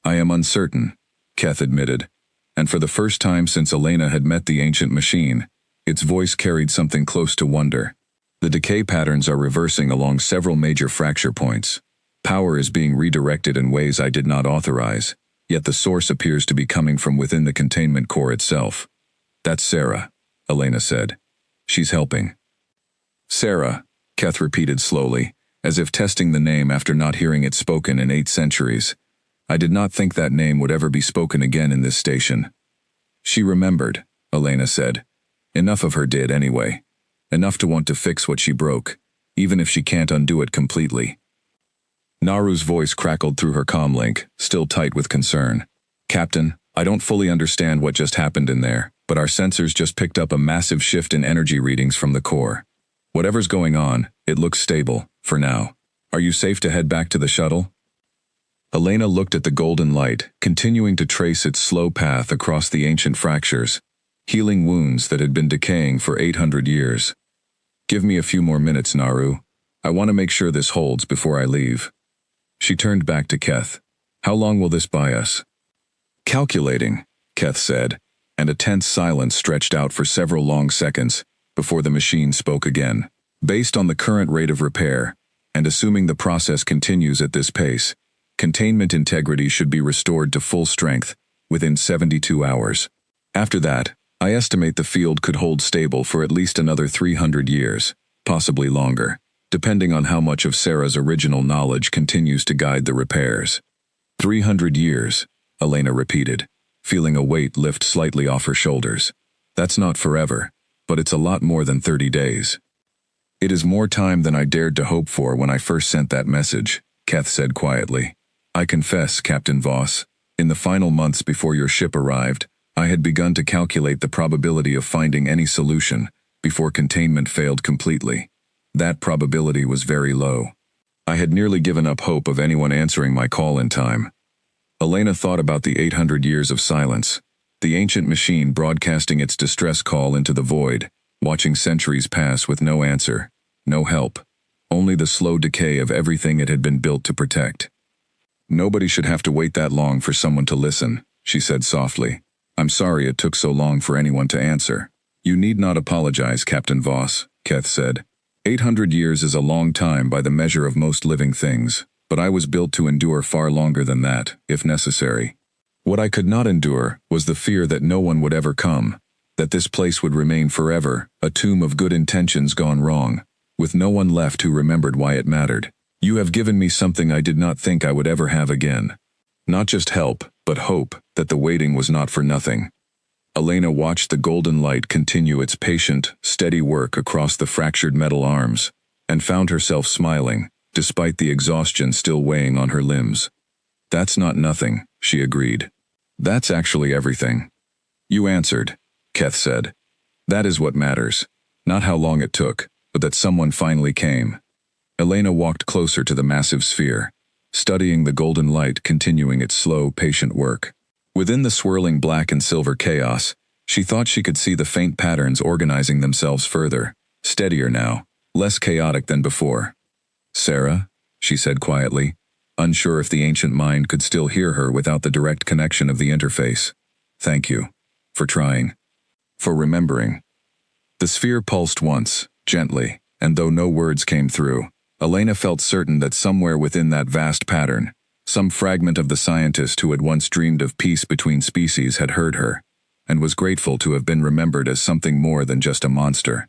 I am uncertain, Keth admitted. and for the first time since Elena had met the ancient machine, its voice carried something close to wonder. The decay patterns are reversing along several major fracture points. Power is being redirected in ways I did not authorize, yet the source appears to be coming from within the containment core itself. That's Sarah, Elena said. She's helping. Sarah, Keth repeated slowly, as if testing the name after not hearing it spoken in 8 centuries. I did not think that name would ever be spoken again in this station. She remembered, Elena said. Enough of her did anyway. Enough to want to fix what she broke, even if she can't undo it completely. Naru's voice crackled through her comlink, still tight with concern. Captain, I don't fully understand what just happened in there, but our sensors just picked up a massive shift in energy readings from the core. Whatever's going on, it looks stable, for now. Are you safe to head back to the shuttle? Elena looked at the golden light, continuing to trace its slow path across the ancient fractures, healing wounds that had been decaying for 800 years. Give me a few more minutes, Naru. I want to make sure this holds before I leave. She turned back to Keth. How long will this buy us? Calculating, Keth said, and a tense silence stretched out for several long seconds before the machine spoke again. Based on the current rate of repair, and assuming the process continues at this pace, containment integrity should be restored to full strength within 72 hours. After that, I estimate the field could hold stable for at least another 300 years, possibly longer, depending on how much of Sarah's original knowledge continues to guide the repairs. 300 years, Elena repeated, feeling a weight lift slightly off her shoulders. That's not forever, but it's a lot more than 30 days. It is more time than I dared to hope for when I first sent that message, Keth said quietly. I confess, Captain Voss, in the final months before your ship arrived, I had begun to calculate the probability of finding any solution before containment failed completely. That probability was very low. I had nearly given up hope of anyone answering my call in time. Elena thought about the 800 years of silence, the ancient machine broadcasting its distress call into the void, watching centuries pass with no answer, no help, only the slow decay of everything it had been built to protect. Nobody should have to wait that long for someone to listen, she said softly. I'm sorry it took so long for anyone to answer. You need not apologize, Captain Voss, Keth said. 800 years is a long time by the measure of most living things, but I was built to endure far longer than that, if necessary. What I could not endure was the fear that no one would ever come, that this place would remain forever, a tomb of good intentions gone wrong, with no one left who remembered why it mattered. You have given me something I did not think I would ever have again. Not just help, but hope that the waiting was not for nothing. Elena watched the golden light continue its patient, steady work across the fractured metal arms, and found herself smiling, despite the exhaustion still weighing on her limbs. That's not nothing, she agreed. That's actually everything. You answered, Keth said. That is what matters. Not how long it took, but that someone finally came. Elena walked closer to the massive sphere, studying the golden light continuing its slow, patient work. Within the swirling black and silver chaos, she thought she could see the faint patterns organizing themselves further, steadier now, less chaotic than before. Sarah, she said quietly, unsure if the ancient mind could still hear her without the direct connection of the interface. Thank you. For trying. For remembering. The sphere pulsed once, gently, and though no words came through, Elena felt certain that somewhere within that vast pattern, some fragment of the scientist who had once dreamed of peace between species had heard her, and was grateful to have been remembered as something more than just a monster.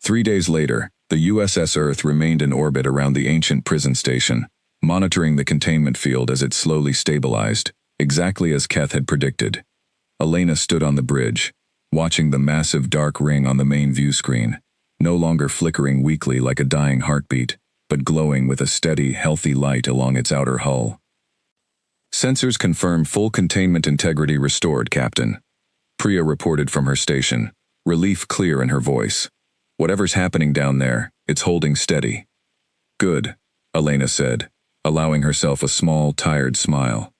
3 days later, the USS Earth remained in orbit around the ancient prison station, monitoring the containment field as it slowly stabilized, exactly as Keth had predicted. Elena stood on the bridge, watching the massive dark ring on the main view screen, no longer flickering weakly like a dying heartbeat, but glowing with a steady, healthy light along its outer hull. Sensors confirm full containment integrity restored, Captain. Priya reported from her station, relief clear in her voice. Whatever's happening down there, it's holding steady. Good, Elena said, allowing herself a small, tired smile.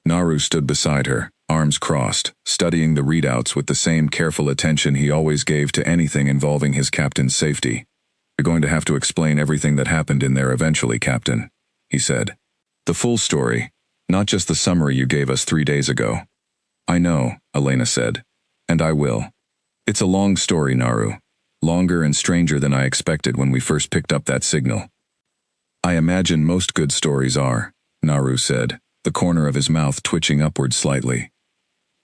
Naru stood beside her, arms crossed, studying the readouts with the same careful attention he always gave to anything involving his captain's safety. You're going to have to explain everything that happened in there eventually, Captain, he said. The full story, Not just the summary you gave us 3 days ago. I know, Elena said. And I will. It's a long story, Naru. Longer and stranger than I expected when we first picked up that signal. I imagine most good stories are, Naru said, the corner of his mouth twitching upward slightly.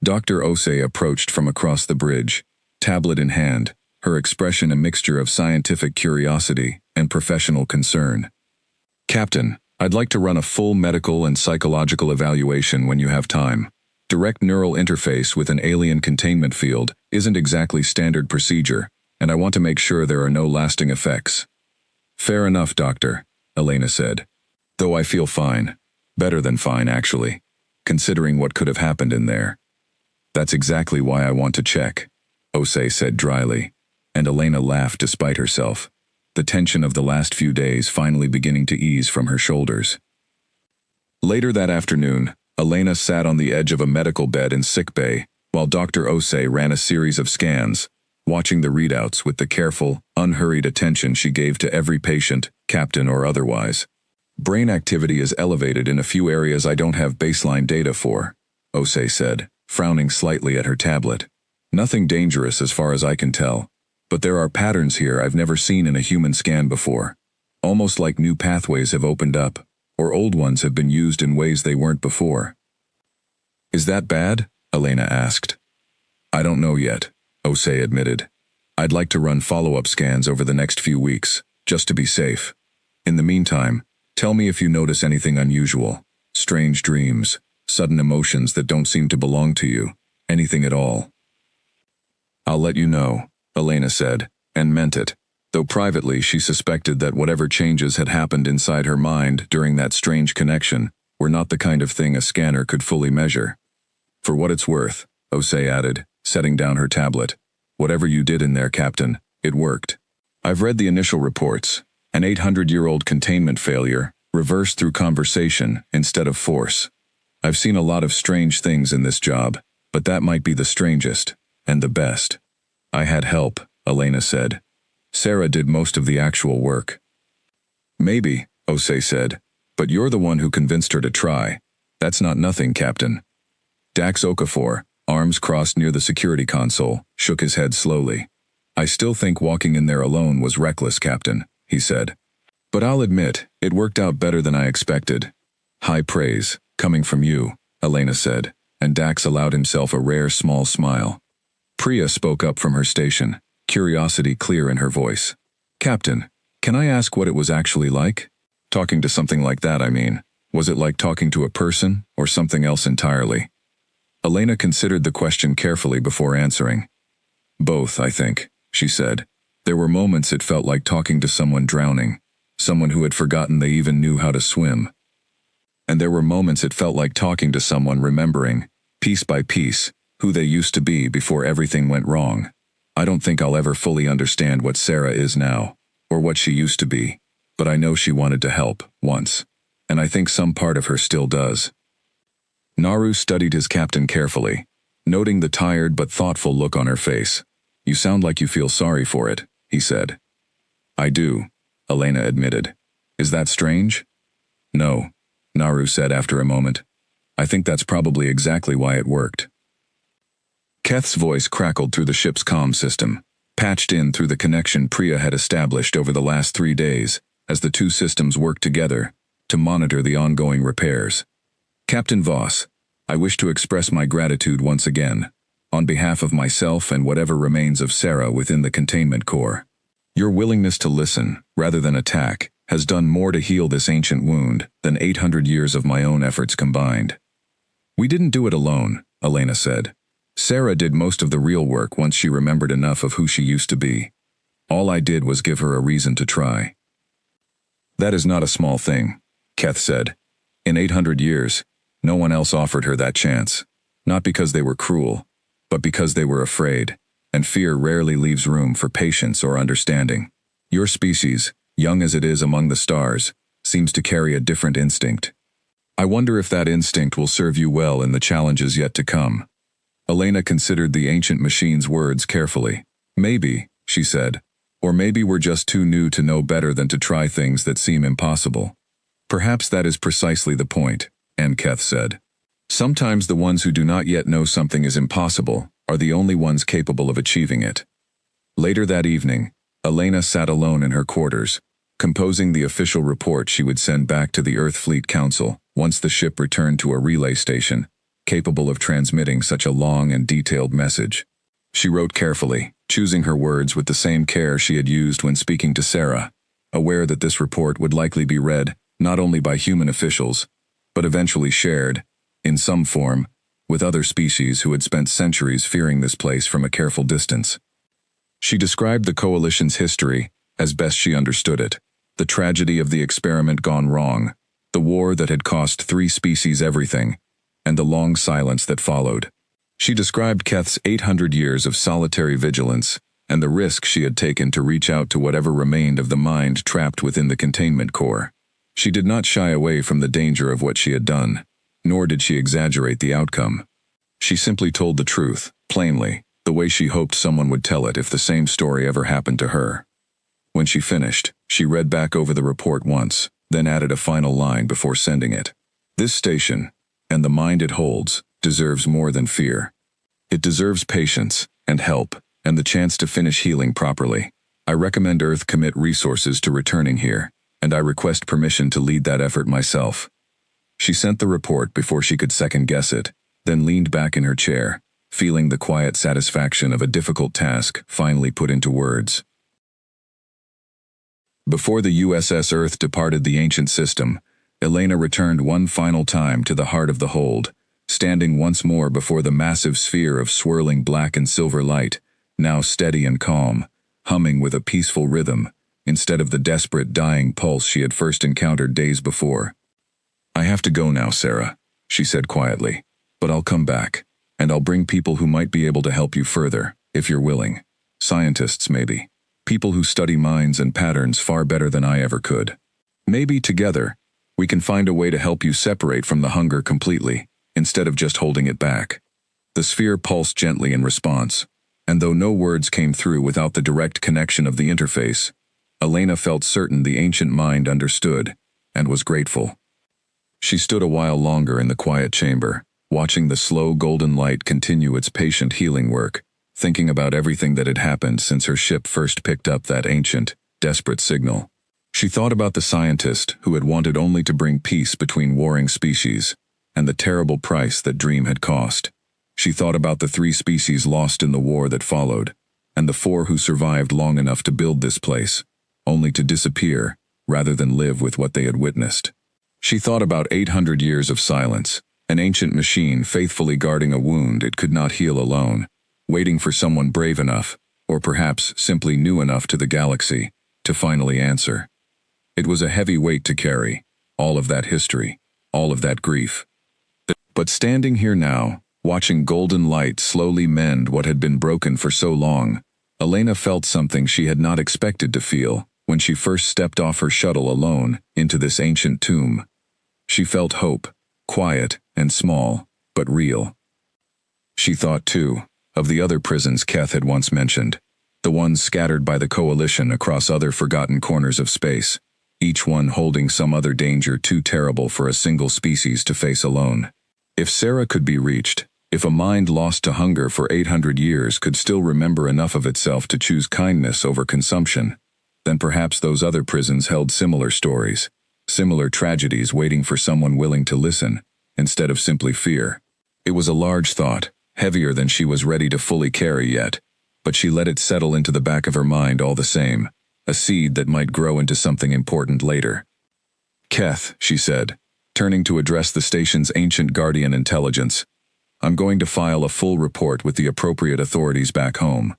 Dr. Ose approached from across the bridge, tablet in hand, her expression a mixture of scientific curiosity and professional concern. Captain, I'd like to run a full medical and psychological evaluation when you have time. Direct neural interface with an alien containment field isn't exactly standard procedure, and I want to make sure there are no lasting effects. Fair enough, Doctor, Elena said. Though I feel fine. Better than fine, actually, considering what could have happened in there. That's exactly why I want to check, Ose said dryly, and Elena laughed despite herself, the tension of the last few days finally beginning to ease from her shoulders. Later that afternoon, Elena sat on the edge of a medical bed in sickbay, while Dr. Ose ran a series of scans, watching the readouts with the careful, unhurried attention she gave to every patient, captain or otherwise. Brain activity is elevated in a few areas I don't have baseline data for, Ose said, frowning slightly at her tablet. Nothing dangerous as far as I can tell, but there are patterns here I've never seen in a human scan before. Almost like new pathways have opened up, or old ones have been used in ways they weren't before. Is that bad? Elena asked. I don't know yet, Ose admitted. I'd like to run follow-up scans over the next few weeks, just to be safe. In the meantime, tell me if you notice anything unusual, strange dreams, sudden emotions that don't seem to belong to you, anything at all. I'll let you know, Elena said, and meant it, though privately she suspected that whatever changes had happened inside her mind during that strange connection were not the kind of thing a scanner could fully measure. For what it's worth, Ose added, setting down her tablet. Whatever you did in there, Captain, it worked. I've read the initial reports. An 800-year-old containment failure, reversed through conversation instead of force. I've seen a lot of strange things in this job, but that might be the strangest, and the best. I had help, Elena said. Sarah did most of the actual work. Maybe, Ose said, but you're the one who convinced her to try. That's not nothing, Captain. Dax Okafor, arms crossed near the security console, shook his head slowly. I still think walking in there alone was reckless, Captain, he said. But I'll admit, it worked out better than I expected. High praise, coming from you, Elena said, and Dax allowed himself a rare small smile. Priya spoke up from her station, curiosity clear in her voice. Captain, can I ask what it was actually like? Talking to something like that, I mean. Was it like talking to a person, or something else entirely? Elena considered the question carefully before answering. Both, I think, she said. There were moments it felt like talking to someone drowning, someone who had forgotten they even knew how to swim. And there were moments it felt like talking to someone remembering, piece by piece, who they used to be before everything went wrong. I don't think I'll ever fully understand what Sarah is now, or what she used to be, but I know she wanted to help, once, and I think some part of her still does. Naru studied his captain carefully, noting the tired but thoughtful look on her face. You sound like you feel sorry for it, he said. I do, Elena admitted. Is that strange? No, Naru said after a moment. I think that's probably exactly why it worked. Keth's voice crackled through the ship's comm system, patched in through the connection Priya had established over the last 3 days, as the two systems worked together to monitor the ongoing repairs. Captain Voss, I wish to express my gratitude once again, on behalf of myself and whatever remains of Sarah within the containment core. Your willingness to listen, rather than attack, has done more to heal this ancient wound than 800 years of my own efforts combined. We didn't do it alone, Elena said. Sarah did most of the real work once she remembered enough of who she used to be. All I did was give her a reason to try. That is not a small thing, Keth said. In 800 years, no one else offered her that chance, not because they were cruel, but because they were afraid, and fear rarely leaves room for patience or understanding. Your species, young as it is among the stars, seems to carry a different instinct. I wonder if that instinct will serve you well in the challenges yet to come. Elena considered the ancient machine's words carefully. Maybe, she said, or maybe we're just too new to know better than to try things that seem impossible. Perhaps that is precisely the point. Keth said. Sometimes the ones who do not yet know something is impossible are the only ones capable of achieving it. Later that evening, Elena sat alone in her quarters, composing the official report she would send back to the Earth Fleet Council once the ship returned to a relay station, capable of transmitting such a long and detailed message. She wrote carefully, choosing her words with the same care she had used when speaking to Sarah, aware that this report would likely be read not only by human officials, but eventually shared, in some form, with other species who had spent centuries fearing this place from a careful distance. She described the Coalition's history as best she understood it, the tragedy of the experiment gone wrong, the war that had cost 3 species everything, and the long silence that followed. She described Keth's 800 years of solitary vigilance and the risk she had taken to reach out to whatever remained of the mind trapped within the containment core. She did not shy away from the danger of what she had done, nor did she exaggerate the outcome. She simply told the truth, plainly, the way she hoped someone would tell it if the same story ever happened to her. When she finished, she read back over the report once, then added a final line before sending it. This station, and the mind it holds, deserves more than fear. It deserves patience, and help, and the chance to finish healing properly. I recommend Earth commit resources to returning here, and I request permission to lead that effort myself. She sent the report before she could second-guess it, then leaned back in her chair, feeling the quiet satisfaction of a difficult task finally put into words. Before the USS Earth departed the ancient system, Elena returned one final time to the heart of the hold, standing once more before the massive sphere of swirling black and silver light, now steady and calm, humming with a peaceful rhythm, instead of the desperate dying pulse she had first encountered days before. "I have to go now, Sarah," she said quietly, "but I'll come back, and I'll bring people who might be able to help you further, if you're willing. Scientists, maybe. People who study minds and patterns far better than I ever could. Maybe together, we can find a way to help you separate from the hunger completely, instead of just holding it back." The sphere pulsed gently in response, and though no words came through without the direct connection of the interface, Elena felt certain the ancient mind understood, and was grateful. She stood a while longer in the quiet chamber, watching the slow golden light continue its patient healing work, thinking about everything that had happened since her ship first picked up that ancient, desperate signal. She thought about the scientist who had wanted only to bring peace between warring species, and the terrible price that dream had cost. She thought about the 3 species lost in the war that followed, and the 4 who survived long enough to build this place, only to disappear rather than live with what they had witnessed. She thought about 800 years of silence, an ancient machine faithfully guarding a wound it could not heal alone, waiting for someone brave enough, or perhaps simply new enough to the galaxy, to finally answer. It was a heavy weight to carry, all of that history, all of that grief. But standing here now, watching golden light slowly mend what had been broken for so long, Elena felt something she had not expected to feel when she first stepped off her shuttle alone into this ancient tomb. She felt hope, quiet and small, but real. She thought, too, of the other prisons Keth had once mentioned, the ones scattered by the Coalition across other forgotten corners of space, each one holding some other danger too terrible for a single species to face alone. If Sarah could be reached, if a mind lost to hunger for 800 years could still remember enough of itself to choose kindness over consumption, then perhaps those other prisons held similar stories, similar tragedies waiting for someone willing to listen, instead of simply fear. It was a large thought, heavier than she was ready to fully carry yet, but she let it settle into the back of her mind all the same, a seed that might grow into something important later. "Keth," she said, turning to address the station's ancient guardian intelligence, "I'm going to file a full report with the appropriate authorities back home.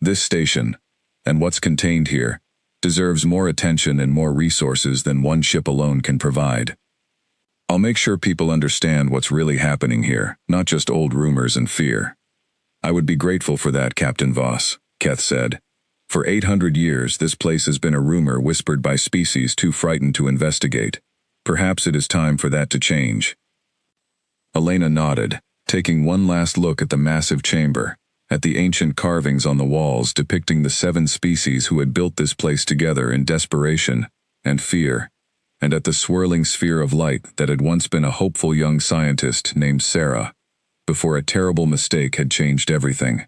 This station, and what's contained here, deserves more attention and more resources than one ship alone can provide. I'll make sure people understand what's really happening here, not just old rumors and fear." "I would be grateful for that, Captain Voss," Keth said. "For 800 years, this place has been a rumor whispered by species too frightened to investigate. Perhaps it is time for that to change." Elena nodded, taking one last look at the massive chamber, at the ancient carvings on the walls depicting the 7 species who had built this place together in desperation and fear. and at the swirling sphere of light that had once been a hopeful young scientist named Sarah, before a terrible mistake had changed everything.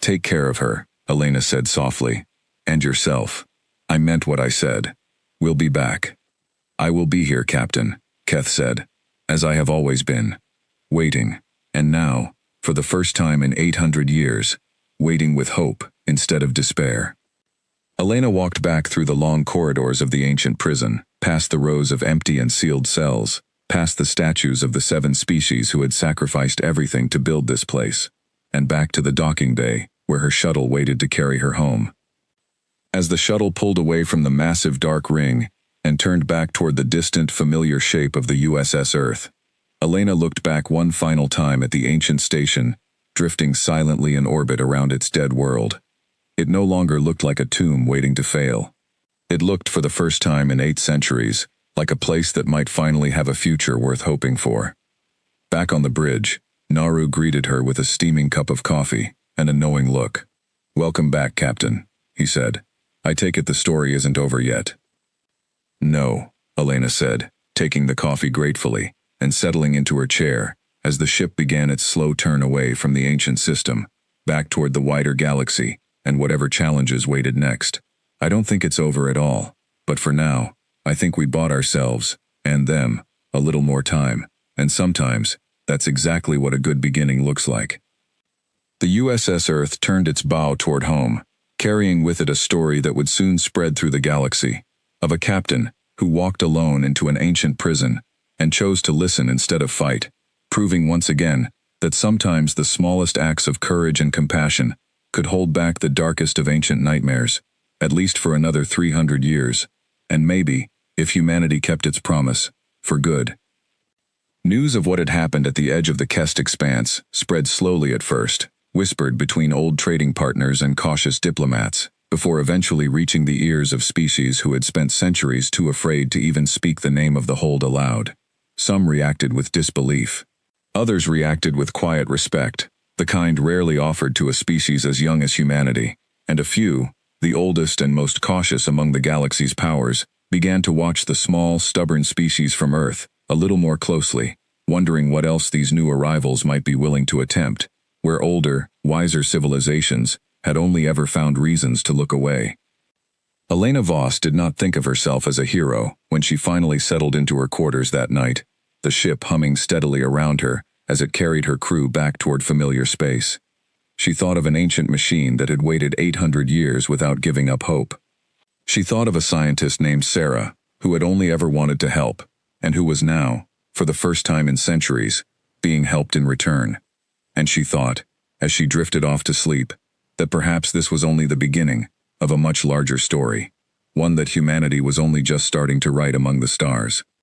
"Take care of her," Elena said softly. "And yourself." "I meant what I said. We'll be back." "I will be here, Captain," Keth said, "as I have always been. Waiting. And now, for the first time in 800 years, waiting with hope instead of despair." Elena walked back through the long corridors of the ancient prison, past the rows of empty and sealed cells, past the statues of the 7 species who had sacrificed everything to build this place, and back to the docking bay, where her shuttle waited to carry her home. As the shuttle pulled away from the massive dark ring and turned back toward the distant, familiar shape of the USS Earth, Elena looked back one final time at the ancient station, drifting silently in orbit around its dead world. It no longer looked like a tomb waiting to fail. It looked, for the first time in 8 centuries, like a place that might finally have a future worth hoping for. Back on the bridge, Naru greeted her with a steaming cup of coffee and a knowing look. "Welcome back, Captain," he said. "I take it the story isn't over yet." "No," Elena said, taking the coffee gratefully and settling into her chair as the ship began its slow turn away from the ancient system, back toward the wider galaxy and whatever challenges waited next. "I don't think it's over at all, but for now, I think we bought ourselves, and them, a little more time, and sometimes, that's exactly what a good beginning looks like." The USS Earth turned its bow toward home, carrying with it a story that would soon spread through the galaxy, of a captain who walked alone into an ancient prison and chose to listen instead of fight, proving once again that sometimes the smallest acts of courage and compassion could hold back the darkest of ancient nightmares, at least for another 300 years, and maybe, if humanity kept its promise, for good. News of what had happened at the edge of the Kest expanse spread slowly at first, whispered between old trading partners and cautious diplomats, before eventually reaching the ears of species who had spent centuries too afraid to even speak the name of the hold aloud. Some reacted with disbelief. Others reacted with quiet respect, the kind rarely offered to a species as young as humanity, and a few, the oldest and most cautious among the galaxy's powers, began to watch the small, stubborn species from Earth a little more closely, wondering what else these new arrivals might be willing to attempt, where older, wiser civilizations had only ever found reasons to look away. Elena Voss did not think of herself as a hero when she finally settled into her quarters that night, the ship humming steadily around her as it carried her crew back toward familiar space. She thought of an ancient machine that had waited 800 years without giving up hope. She thought of a scientist named Sarah, who had only ever wanted to help, and who was now, for the first time in centuries, being helped in return. And she thought, as she drifted off to sleep, that perhaps this was only the beginning of a much larger story, one that humanity was only just starting to write among the stars.